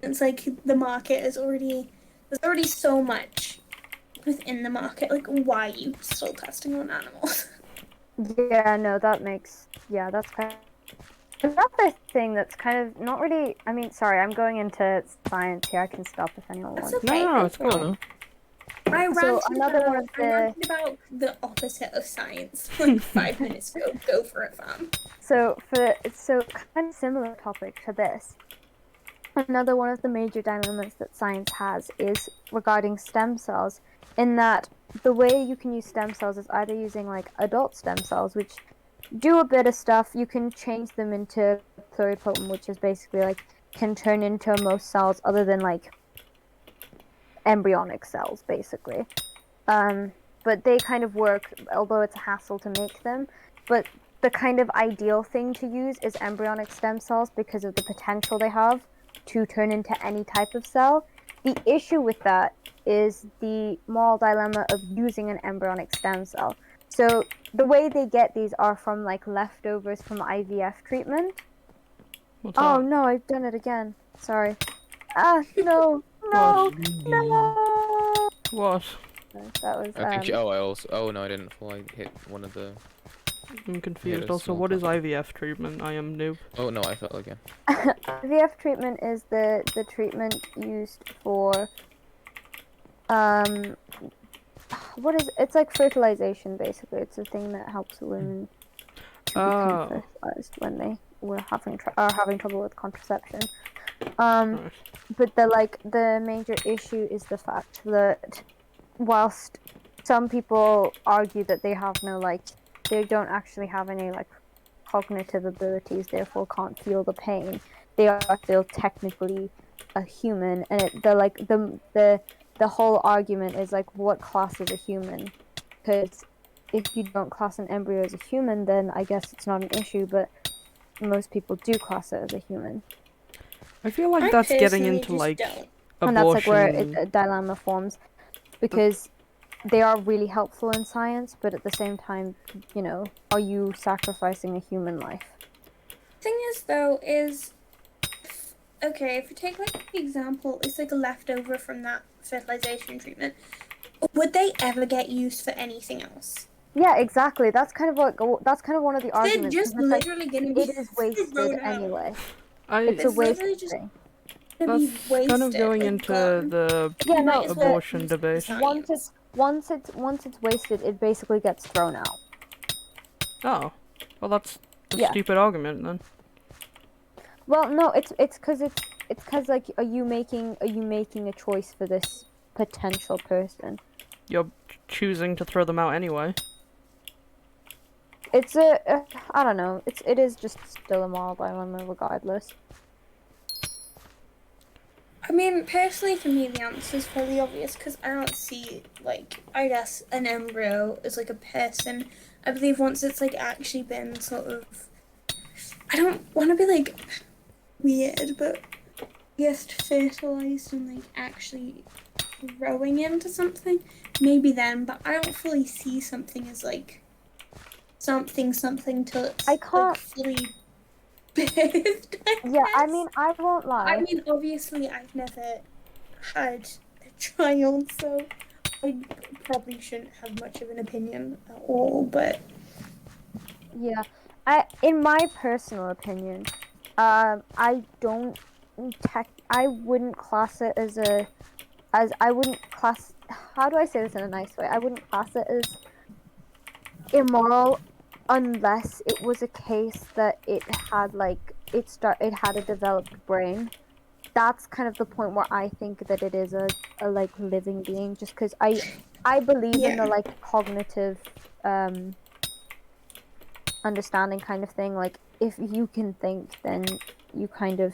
It's like the market is there's already so much within the market. Like, why are you still testing on animals? Yeah, no, that's kind of another thing that's kind of not really. I mean, sorry, I'm going into science here. I can stop if anyone That's wants. okay. No, it's cool. I ranted the about the opposite of science like 5 minutes ago. Go for it, fam. So kind of similar topic to this. Another one of the major dilemmas that science has is regarding stem cells, in that the way you can use stem cells is either using like adult stem cells, which do a bit of stuff. You can change them into pluripotent, which is basically like can turn into most cells other than like embryonic cells, basically. But they kind of work, although it's a hassle to make them. But the kind of ideal thing to use is embryonic stem cells because of the potential they have to turn into any type of cell. The issue with that is the moral dilemma of using an embryonic stem cell. So the way they get these are from like leftovers from IVF treatment. What's Oh that? no, I've done it again. Sorry. No. What? That was Okay, oh no, I didn't fall. I hit one of the... I'm confused. it's Also, small what is topic. IVF treatment? I am noob. Oh no, I fell again. IVF treatment is the treatment used for it's like fertilization basically. It's a thing that helps women to become fertilized when they were having trouble with contraception. Right. But the major issue is the fact that whilst some people argue that they have no they don't actually have any cognitive abilities, therefore can't feel the pain, they are still technically a human, and the the whole argument is like, what class is a human? Because if you don't class an embryo as a human, then I guess it's not an issue, but most people do class it as a human. I feel like I that's getting personally into just like don't. And that's like where abortion. a dilemma forms, because they are really helpful in science, but at the same time, you know, are you sacrificing a human life? Thing is, though, is okay, if you take like the example, it's like a leftover from that fertilization treatment. Would they ever get used for anything else? Yeah, exactly. That's kind of one of the They're arguments. just 'Cause it's like, literally gonna be it is wasted thrown out. anyway. I It's a It's waste literally just thing. gonna be that's wasted. kind of going like, into gone. the Yeah, You no, might as well abortion use the debate. science. once it's wasted, it basically gets thrown out. Oh, well, that's a Yeah. stupid argument then. Well, no, it's because like, are you making a choice for this potential person? You're choosing to throw them out anyway. It's I don't know. It is just still a moral dilemma regardless. I mean, personally, for me, the answer is fairly obvious because I don't see, like, I guess an embryo as like a person. I believe once it's like actually been sort of, I don't want to be like weird, but just fertilized and like actually growing into something, maybe then. But I don't fully see something as like something till it's I can't. like fully birthed. Yeah, I mean, I won't lie. I mean, obviously, I've never had a child, so I probably shouldn't have much of an opinion at all. But Yeah, in my personal opinion, I don't I wouldn't class it as I wouldn't class. How do I say this in a nice way? I wouldn't class it as immoral unless it was a case that it had like it had a developed brain. That's kind of the point where I think that it is a like living being, just because I believe in the like cognitive understanding kind of thing. Like, if you can think, then you kind of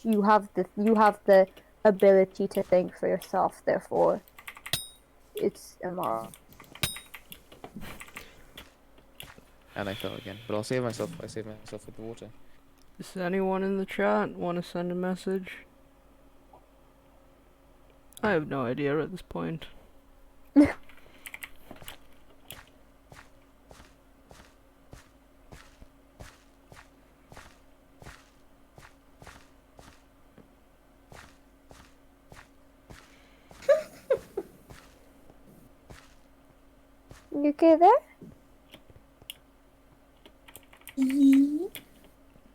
you have the ability to think for yourself, therefore it's immoral. And I fell again, but I'll save myself. I saved myself with the water. Does anyone in the chat want to send a message? I have no idea at this point. You okay there?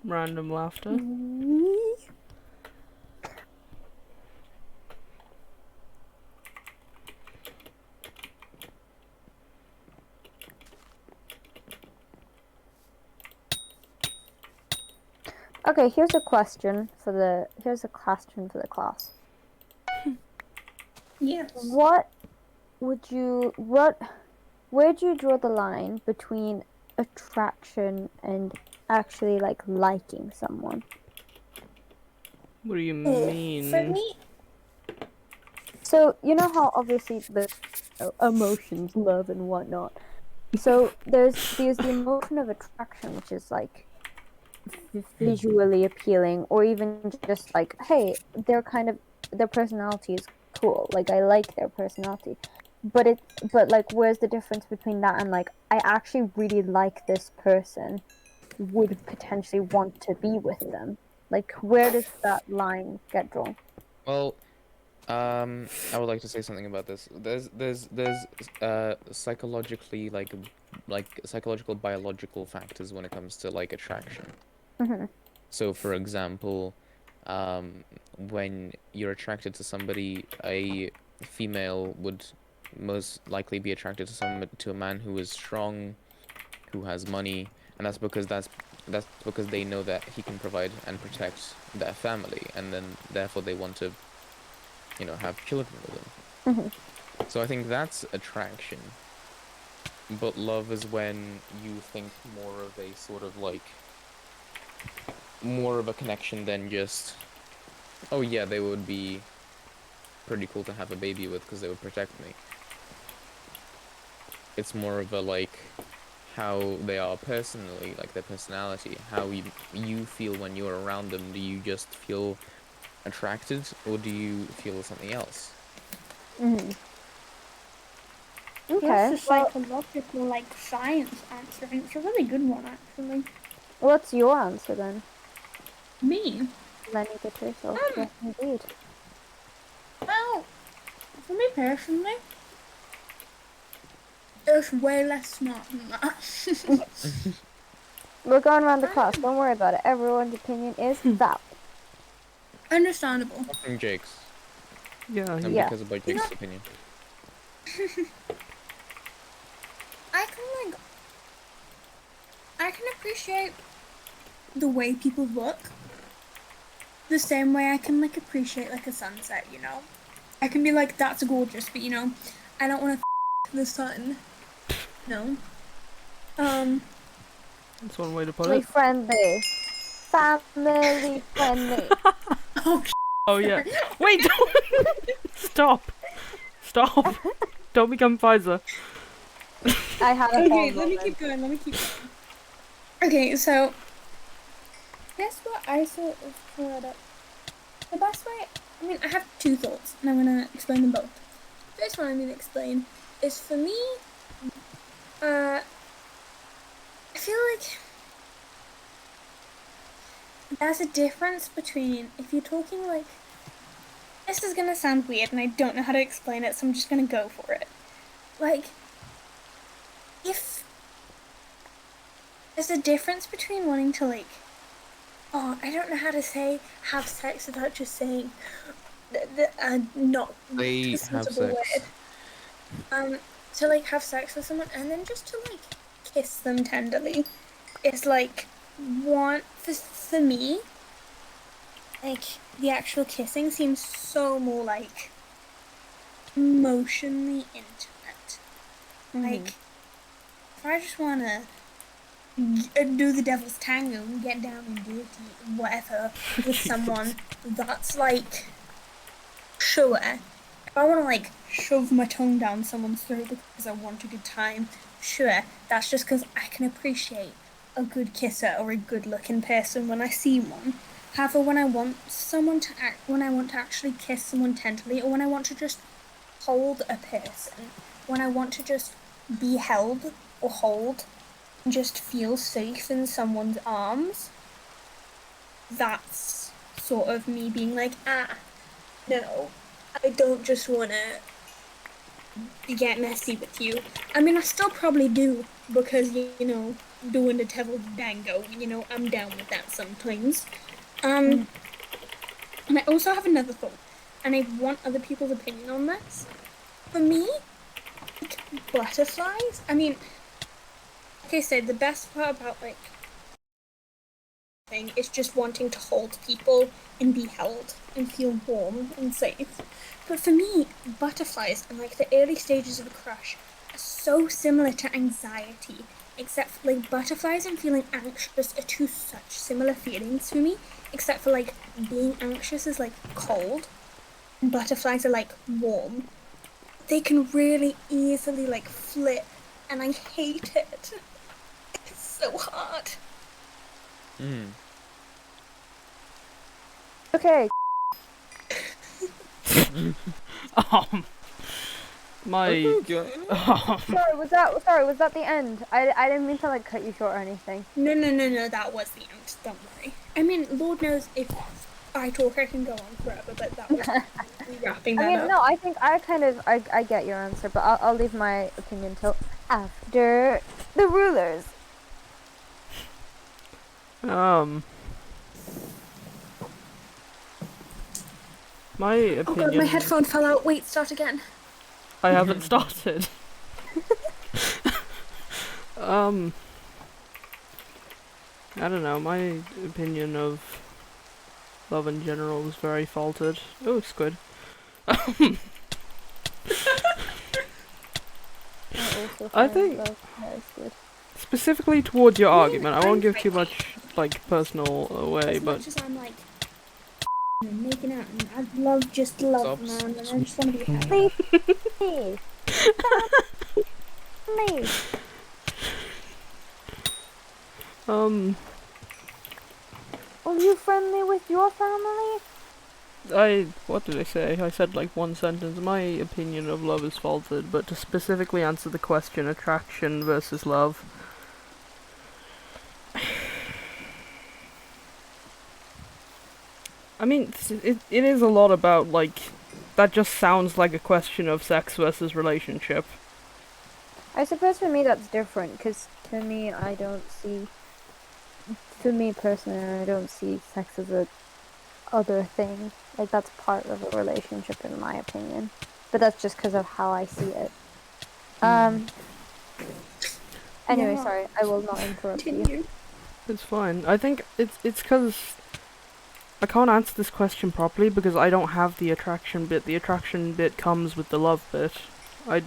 Random laughter. Okay, here's a question for the class. yes, Where do you draw the line between attraction and actually like liking someone? What do you mean? for me, So you know how obviously the emotions, love and whatnot. So there's the emotion of attraction, which is like visually appealing, or even just like, hey, their personality is cool. Like, I like their personality. But like, where's the difference between that and like, I actually really like this person, would potentially want to be with them? Like, where does that line get drawn? Well, I would like to say something about this. There's psychologically like psychological biological factors when it comes to like attraction. Mm-hmm. So, for example, when you're attracted to somebody, a female would most likely be attracted to a man who is strong, who has money, and that's because they know that he can provide and protect their family, and then therefore they want to, you know, have children with him. Mm-hmm. So I think that's attraction. But love is when you think more of a sort of like more of a connection than just, oh yeah, they would be pretty cool to have a baby with because they would protect me. It's more of a like how they are personally, like their personality, how you feel when you're around them. Do you just feel attracted, or do you feel something else? Mm-hmm. That's Okay. a psychological, like, science answer, and it's a really good one, actually. What's your answer then? Me? Lenny, get yourself. Yes, indeed. Well, for me personally, it's way less smart than that. We're going around the class. Don't worry about it. Everyone's opinion is valid. Understandable. Fucking Jake's. Yeah, Nobody Yeah. cares about Jake's opinion. I can appreciate the way people look the same way I can, like, appreciate, like, a sunset, you know? I can be like, that's gorgeous, but, you know, I don't want to the sun. No. that's one way to put Family it. friendly. Family friendly. Oh, Oh yeah. Wait, don't stop. Stop. Don't become Pfizer. I had a okay, phone let me moment. keep going, Okay, so, guess what I sort of thought up? The best way, I mean, I have two thoughts, and I'm gonna explain them both. The first one I'm gonna explain is, for me, I feel like there's a difference between, if you're talking like, this is gonna sound weird and I don't know how to explain it, so I'm just gonna go for it. Like, if there's a difference between wanting to, like, oh, I don't know how to say have sex without just saying not They a have suitable sex. word. To, like, have sex with someone and then just to, like, kiss them tenderly is, like, for me, like, the actual kissing seems so more, like, emotionally intimate. Like, if I just wanna do the devil's tango and get down and dirty, whatever, with someone, that's, like, sure. If I wanna, like, shove my tongue down someone's throat because I want a good time, sure, that's just because I can appreciate a good kisser or a good-looking person when I see one. However, when I want when I want to actually kiss someone tenderly, or when I want to just hold a person, when I want to just be held or hold and just feel safe in someone's arms, that's sort of me being like, no, I don't just want to get messy with you. I mean, I still probably do, because, you know, doing the devil's dango, you know, I'm down with that sometimes. And I also have another thought, and I want other people's opinion on this. For me, like, butterflies, I mean, like I said, the best part about, like, thing is just wanting to hold people and be held and feel warm and safe. But for me, butterflies and, like, the early stages of a crush are so similar to anxiety, except for, like, butterflies and feeling anxious are two such similar feelings for me, except for, like, being anxious is, like, cold and butterflies are, like, warm. They can really easily, like, flip, and I hate it. It's so hard. Okay. My. Sorry, was that the end? I didn't mean to, like, cut you short or anything. No, that was the end. Don't worry. I mean, Lord knows if I talk, I can go on forever, but that was wrapping that I mean, up. no, I think I get your answer, but I'll leave my opinion till after the rulers. My opinion. Oh god, my headphone fell out. Wait, start again. I haven't started. I don't know, my opinion of love in general is very faulted. Oh, squid. I think specifically towards your argument, I won't give too much, like, personal away, As but much as I'm like, and making out, and I'd love just love Stop. man, and I just want to be happy. Please. Family. Are you friendly with your family? What did I say? I said like one sentence. My opinion of love is faltered, but to specifically answer the question, attraction versus love. I mean, it is a lot about, like, that just sounds like a question of sex versus relationship. I suppose for me that's different, because for me personally, I don't see sex as a other thing. Like, that's part of a relationship in my opinion. But that's just because of how I see it. Anyway, Yeah. sorry, I will not interrupt you. Continue. It's fine. I think it's because I can't answer this question properly because I don't have the attraction bit. The attraction bit comes with the love bit. I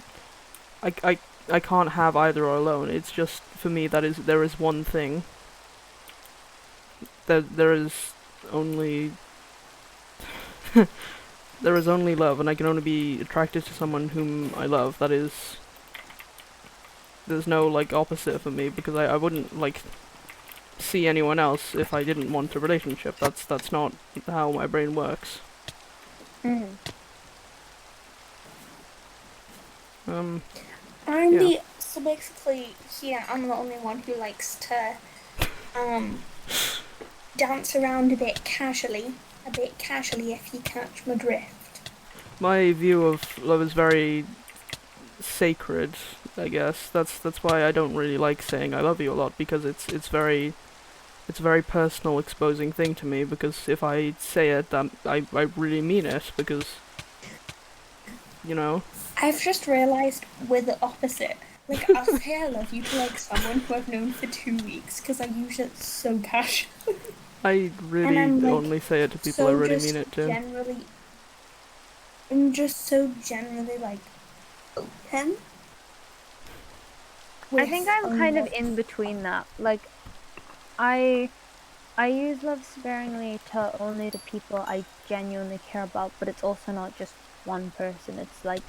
can't have either or alone. It's just, for me, there is one thing. There is only there is only love, and I can only be attracted to someone whom I love. That is, there's no like opposite for me, because I wouldn't like see anyone else if I didn't want a relationship. That's not how my brain works. I'm Yeah. so basically here I'm the only one who likes to dance around a bit casually if you catch my drift. My view of love is very sacred, I guess. That's why I don't really like saying I love you a lot, because it's a very personal, exposing thing to me, because if I say it, I really mean it, because, you know. I've just realised we're the opposite. Like, I'll say I love you to like someone who I've known for 2 weeks because I use it so casually. I really I'm, like, only say it to people so I really just mean it to. I'm just so generally like open. I think I'm kind of love. in between that. Like, I use love sparingly to only the people I genuinely care about, but it's also not just one person. It's like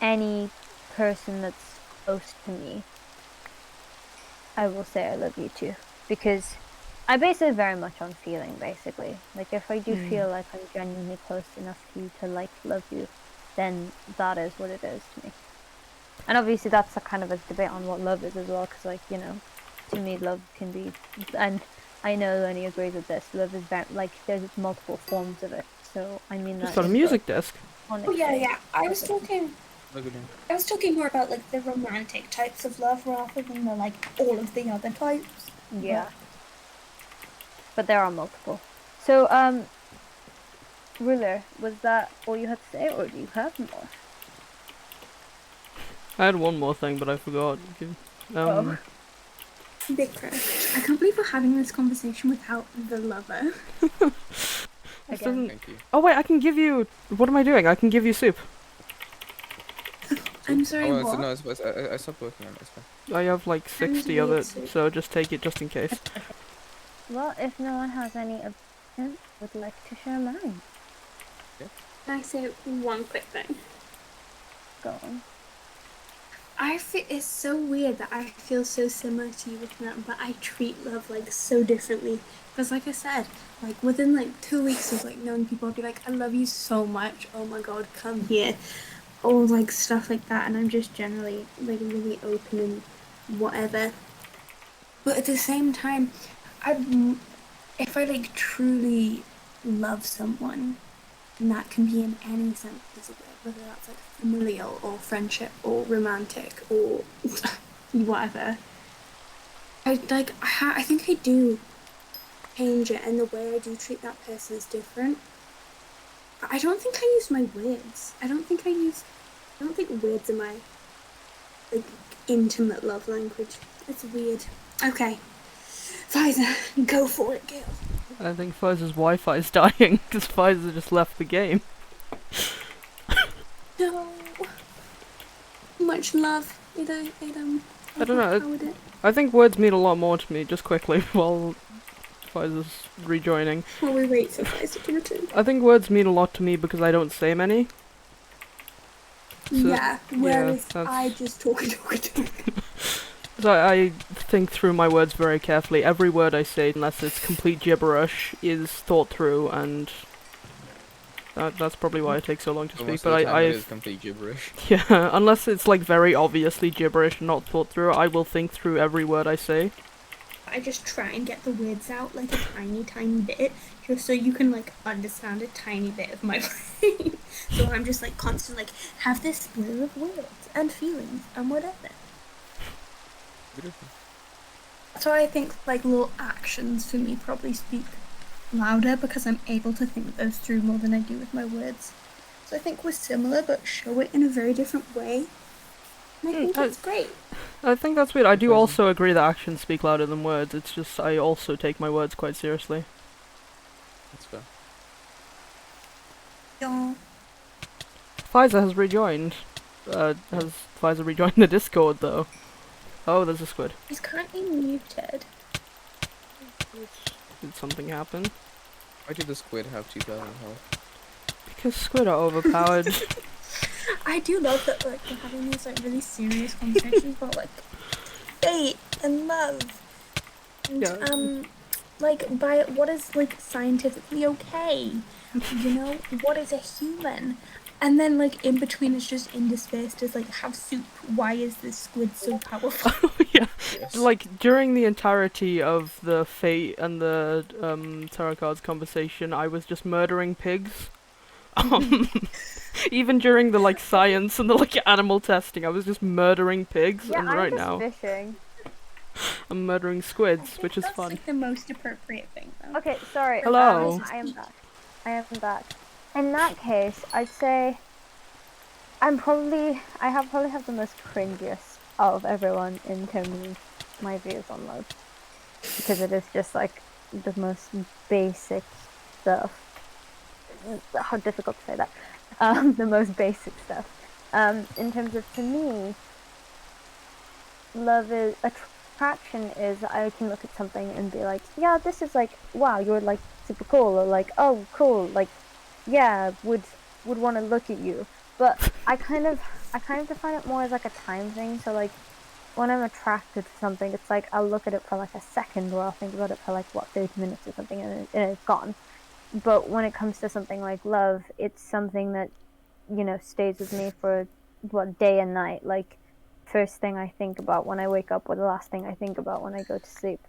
any person that's close to me, I will say I love you to, because I base it very much on feeling, basically. Like, if I do feel like I'm genuinely close enough to you to like love you, then that is what it is to me. And obviously that's a kind of a debate on what love is as well, because, like, you know, to me love can be, and I know Lenny agrees with this, love is very, like, there's multiple forms of it, so I mean that Just on a in music both desk. Oh yeah. I was talking Look at him. I was talking more about like the romantic types of love rather than the like all of the other types. Yeah. But there are multiple. So, Ruler, was that all you had to say, or do you have more? I had one more thing, but I forgot. Big crush. I can't believe we're having this conversation without the lover. Again. Thank you. Oh wait, I can give you. What am I doing? I can give you soup. I'm sorry, Oh, what? no, I stopped working on it. It's fine. I have like 60 of weird it, soup. so just take it just in case. Well, if no one has any objections, I would like to share mine. Can I say one quick thing? Go on. I feel it's so weird that I feel so similar to you with that, but I treat love like so differently. Because like I said, like within like 2 weeks of like knowing people, I'll be like, I love you so much. Oh my god, come here. Or like stuff like that, and I'm just generally like really open and whatever. But at the same time, if I like truly love someone, and that can be in any sense of it, whether that's like familial or friendship or romantic or whatever. I think I do change it, and the way I do treat that person is different. I don't think I use my words. I don't think words are my like intimate love language. It's weird. Okay, Pfizer, go for it, girl. I think Pfizer's Wi-Fi is dying because Pfizer just left the game. No. Much love. I don't know. I think words mean a lot more to me. Just quickly, while Pfizer's rejoining. While we wait for Pfizer to return. I think words mean a lot to me because I don't say many. So, Yeah, whereas that's- I just talk and talk and talk. So I think through my words very carefully. Every word I say, unless it's complete gibberish, is thought through, and that's probably why it takes so long to So speak. most But of the time it I is complete gibberish. yeah, unless it's like very obviously gibberish and not thought through, I will think through every word I say. I just try and get the words out like a tiny, tiny bit, just so you can like understand a tiny bit of my brain. So I'm just like constantly like have this blur of words and feelings and whatever. Beautiful. So I think like little actions for me probably speak louder because I'm able to think those through more than I do with my words. So I think we're similar but show it in a very different way. And I think it's great. I think that's weird. I do Crazy. also agree that actions speak louder than words. It's just I also take my words quite seriously. That's fair. Yeah. Pfizer has rejoined. Has Pfizer rejoined the Discord though? Oh, there's a squid. He's currently muted. Did something happen? Why did the squid have 2,000 health? Because squid are overpowered. I do love that like we're having these like really serious conversations about like fate and love. And Yeah. like by what is like scientifically okay. You know, what is a human? And then like in between it's just interspersed as like have soup. Why is this squid so powerful? Yeah. Yes. Like during the entirety of the fate and the tarot cards conversation, I was just murdering pigs. Even during the like science and the like animal testing, I was just murdering pigs, Yeah, and I'm right just now fishing. I'm murdering I squids, think which is that's fun. like the most appropriate thing though. Okay, sorry. Hello. I am back. I am back. In that case, I'd say I probably have the most cringiest of everyone in terms of my views on love, because it is just like the most basic stuff. How difficult to say that. The most basic stuff. In terms of, to me, love is attraction is I can look at something and be like, yeah, this is like, wow, you're like super cool, or like, oh, cool, like, yeah, would want to look at you. But I kind of define it more as like a time thing. So like, when I'm attracted to something, it's like I'll look at it for like a second, or I'll think about it for like 30 minutes or something, and it's gone. But when it comes to something like love, it's something that, you know, stays with me for day and night. Like, first thing I think about when I wake up, or the last thing I think about when I go to sleep.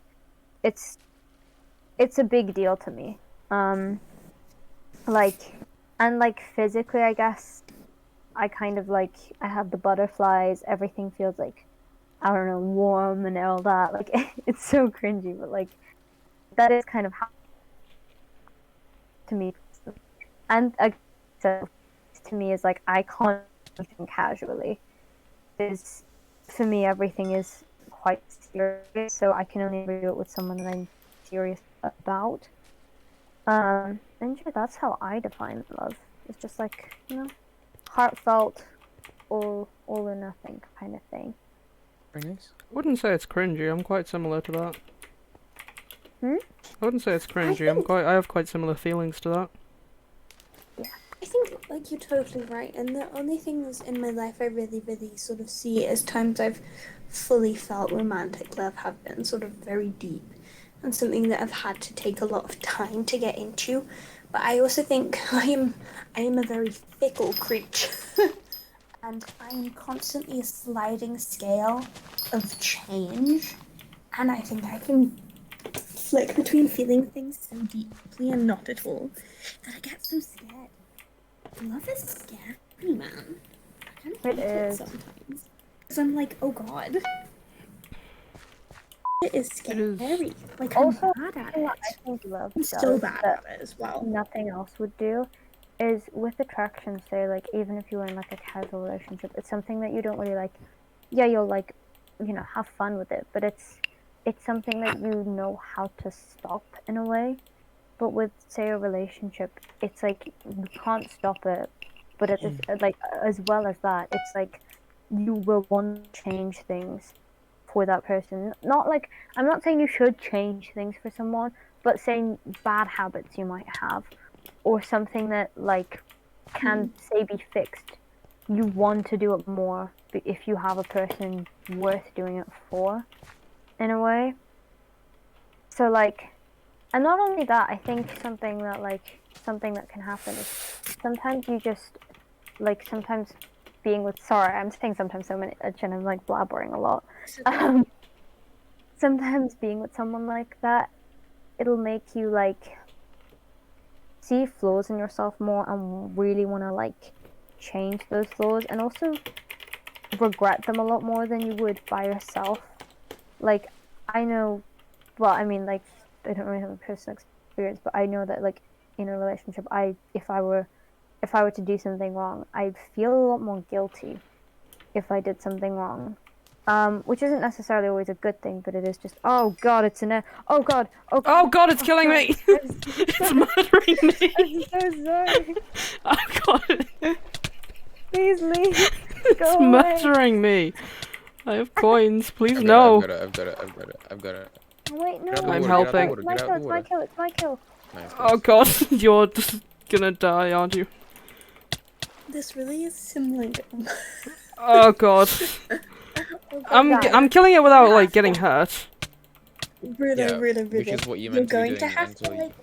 It's a big deal to me. Like, and like physically, I guess I kind of like, I have the butterflies. Everything feels like, I don't know, warm and all that. Like, it's so cringy, but like, that is kind of how to me. And so to me is like, I can't do anything casually. Is for me, everything is quite serious, so I can only do it with someone that I'm serious about. And yeah, that's how I define love. It's just like, you know, heartfelt, all or nothing kind of thing. Very nice. I wouldn't say it's cringy. I'm quite similar to that. Hmm? I wouldn't say it's cringy. think- I have quite similar feelings to that. I think like you're totally right, and the only things in my life I really, really sort of see as times I've fully felt romantic love have been sort of very deep and something that I've had to take a lot of time to get into. But I also think I am a very fickle creature. And I am constantly a sliding scale of change. And I think I can flick between feeling things so deeply and not at all that I get so scared. Love is scary, man. I kind of It hate it is. sometimes. Because I'm like, oh god. It is scary. Like, I'm Also, bad at something it. that I think love I'm does still bad that at it as well. nothing else would do is with attraction, say, like, even if you were in like a casual relationship, it's something that you don't really like. Yeah, you'll like, you know, have fun with it, but it's something that you know how to stop in a way. But with, say, a relationship, it's like you can't stop it, but at this, like, as well as that, it's like you will want to change things for that person. Not like, I'm not saying you should change things for someone, but saying bad habits you might have, or something that like can say be fixed, you want to do it more if you have a person worth doing it for, in a way. So like, and not only that, I think something that can happen is sometimes you just like sometimes being with I'm saying sometimes so many and I'm like blabbering a lot. Sometimes being with someone like that, it'll make you like see flaws in yourself more and really want to like change those flaws, and also regret them a lot more than you would by yourself. Like, I know, well, I mean, like, I don't really have a personal experience, but I know that like in a relationship, if I were to do something wrong, I'd feel a lot more guilty if I did something wrong. Which isn't necessarily always a good thing, but it is just, oh god, it's oh god, Oh god, it's killing me! It's murdering me! I'm so sorry. Oh god. Please leave. It's Go away. murdering me. I have coins, please I've no. got it. Wait, no. I'm helping. It's my kill, it's my kill. Nice, Oh god, you're just gonna die, aren't you? This really is similar. Oh god. I'm killing it without like getting hurt. Really, Yeah, really. which is what you You're meant to be going to doing have to until like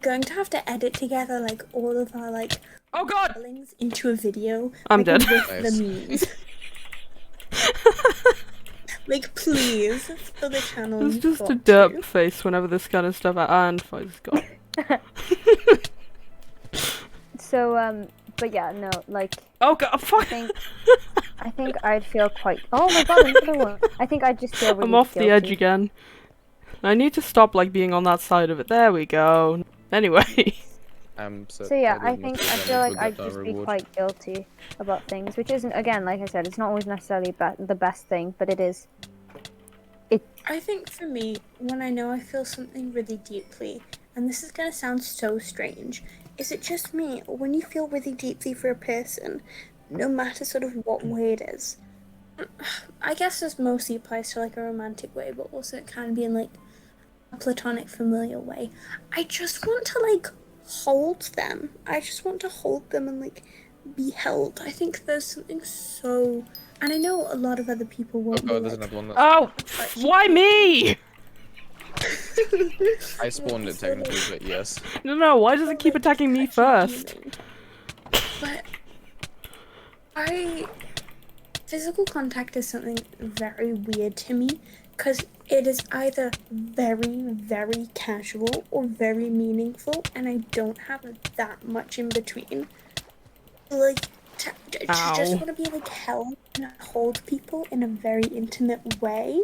going to have to edit together like all of our like Oh god! spellings into a video. I'm like, dead. With Nice. the memes. Like please, for the channel. It's you've just a got derp to. face whenever this kind of stuff and Fight's gone. So, but yeah, no, like, Oh god, fuck! I think I'd feel quite. Oh my god, another one. I think I'd just feel really I'm off the edge guilty. again. I need to stop like being on that side of it. There we go. Anyway. So yeah, I feel like I'd just be quite guilty about things, which isn't, again, like I said, it's not always necessarily the best thing, but it is. I think for me, when I know I feel something really deeply, and this is gonna sound so strange, is it just me, or when you feel really deeply for a person, no matter sort of what way it is, I guess this mostly applies to like a romantic way, but also it can be in like a platonic familial way. I just want to like hold them. I just want to hold them and like be held. I think there's something so, and I know a lot of other people won't be there's like, another one. Oh! Why me? I spawned it technically, but yes. No, why does it keep attacking me first? But physical contact is something very weird to me, because it is either very, very casual or very meaningful, and I don't have that much in between. Like, to just want to be like held and hold people in a very intimate way.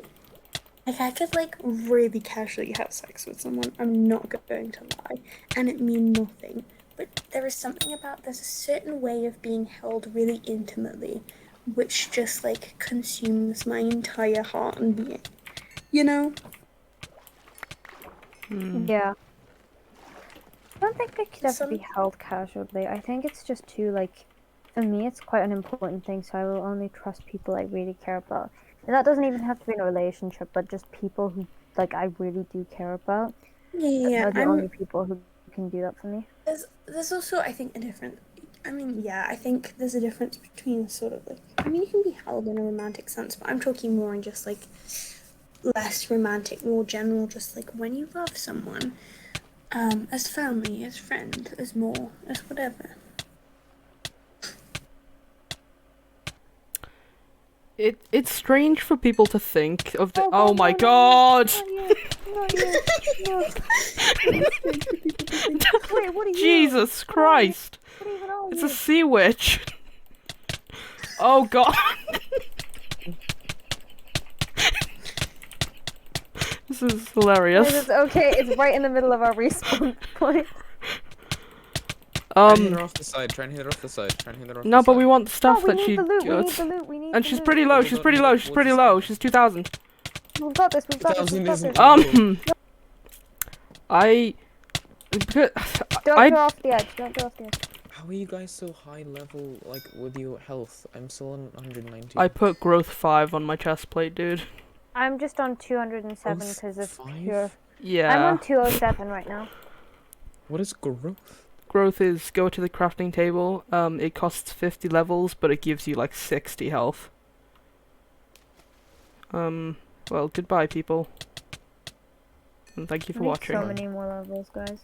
Like, I could like really casually have sex with someone, I'm not going to lie, and it mean nothing. But there's a certain way of being held really intimately, which just like consumes my entire heart and being. You know? Yeah. I don't think I could ever be held casually. I think it's just too, like, for me it's quite an important thing, so I will only trust people I really care about. And that doesn't even have to be in a relationship, but just people who, like, I really do care about. Yeah, They're the only people who can do that for me. There's also, I think, I think there's a difference between sort of like, you can be held in a romantic sense, but I'm talking more in just like less romantic, more general, just like when you love someone, as family, as friend, as more, as whatever. It's strange for people to think of the. Oh my god! Not you. Wait, what are you? Jesus Christ! What even are It's you? a sea witch. Oh god! This is hilarious. It's okay, it's right in the middle of our respawn point. Try and hit her off the side. No, but we want stuff No, we that need she the loot, we need gets. the loot, we need And the she's loot. pretty low. She's pretty low. She's 2,000. We've got this, we've got this, we've got this. I. Don't go off the edge, don't go off the edge. How are you guys so high level, like, with your health? I'm still on 190. I put growth 5 on my chest plate, dude. I'm just on 207 Growth because of 5? pure. Yeah. I'm on 207 right now. What is growth? Growth is go to the crafting table. It costs 50 levels, but it gives you like 60 health. Well, goodbye, people. And thank you I for need watching. so many more levels, guys.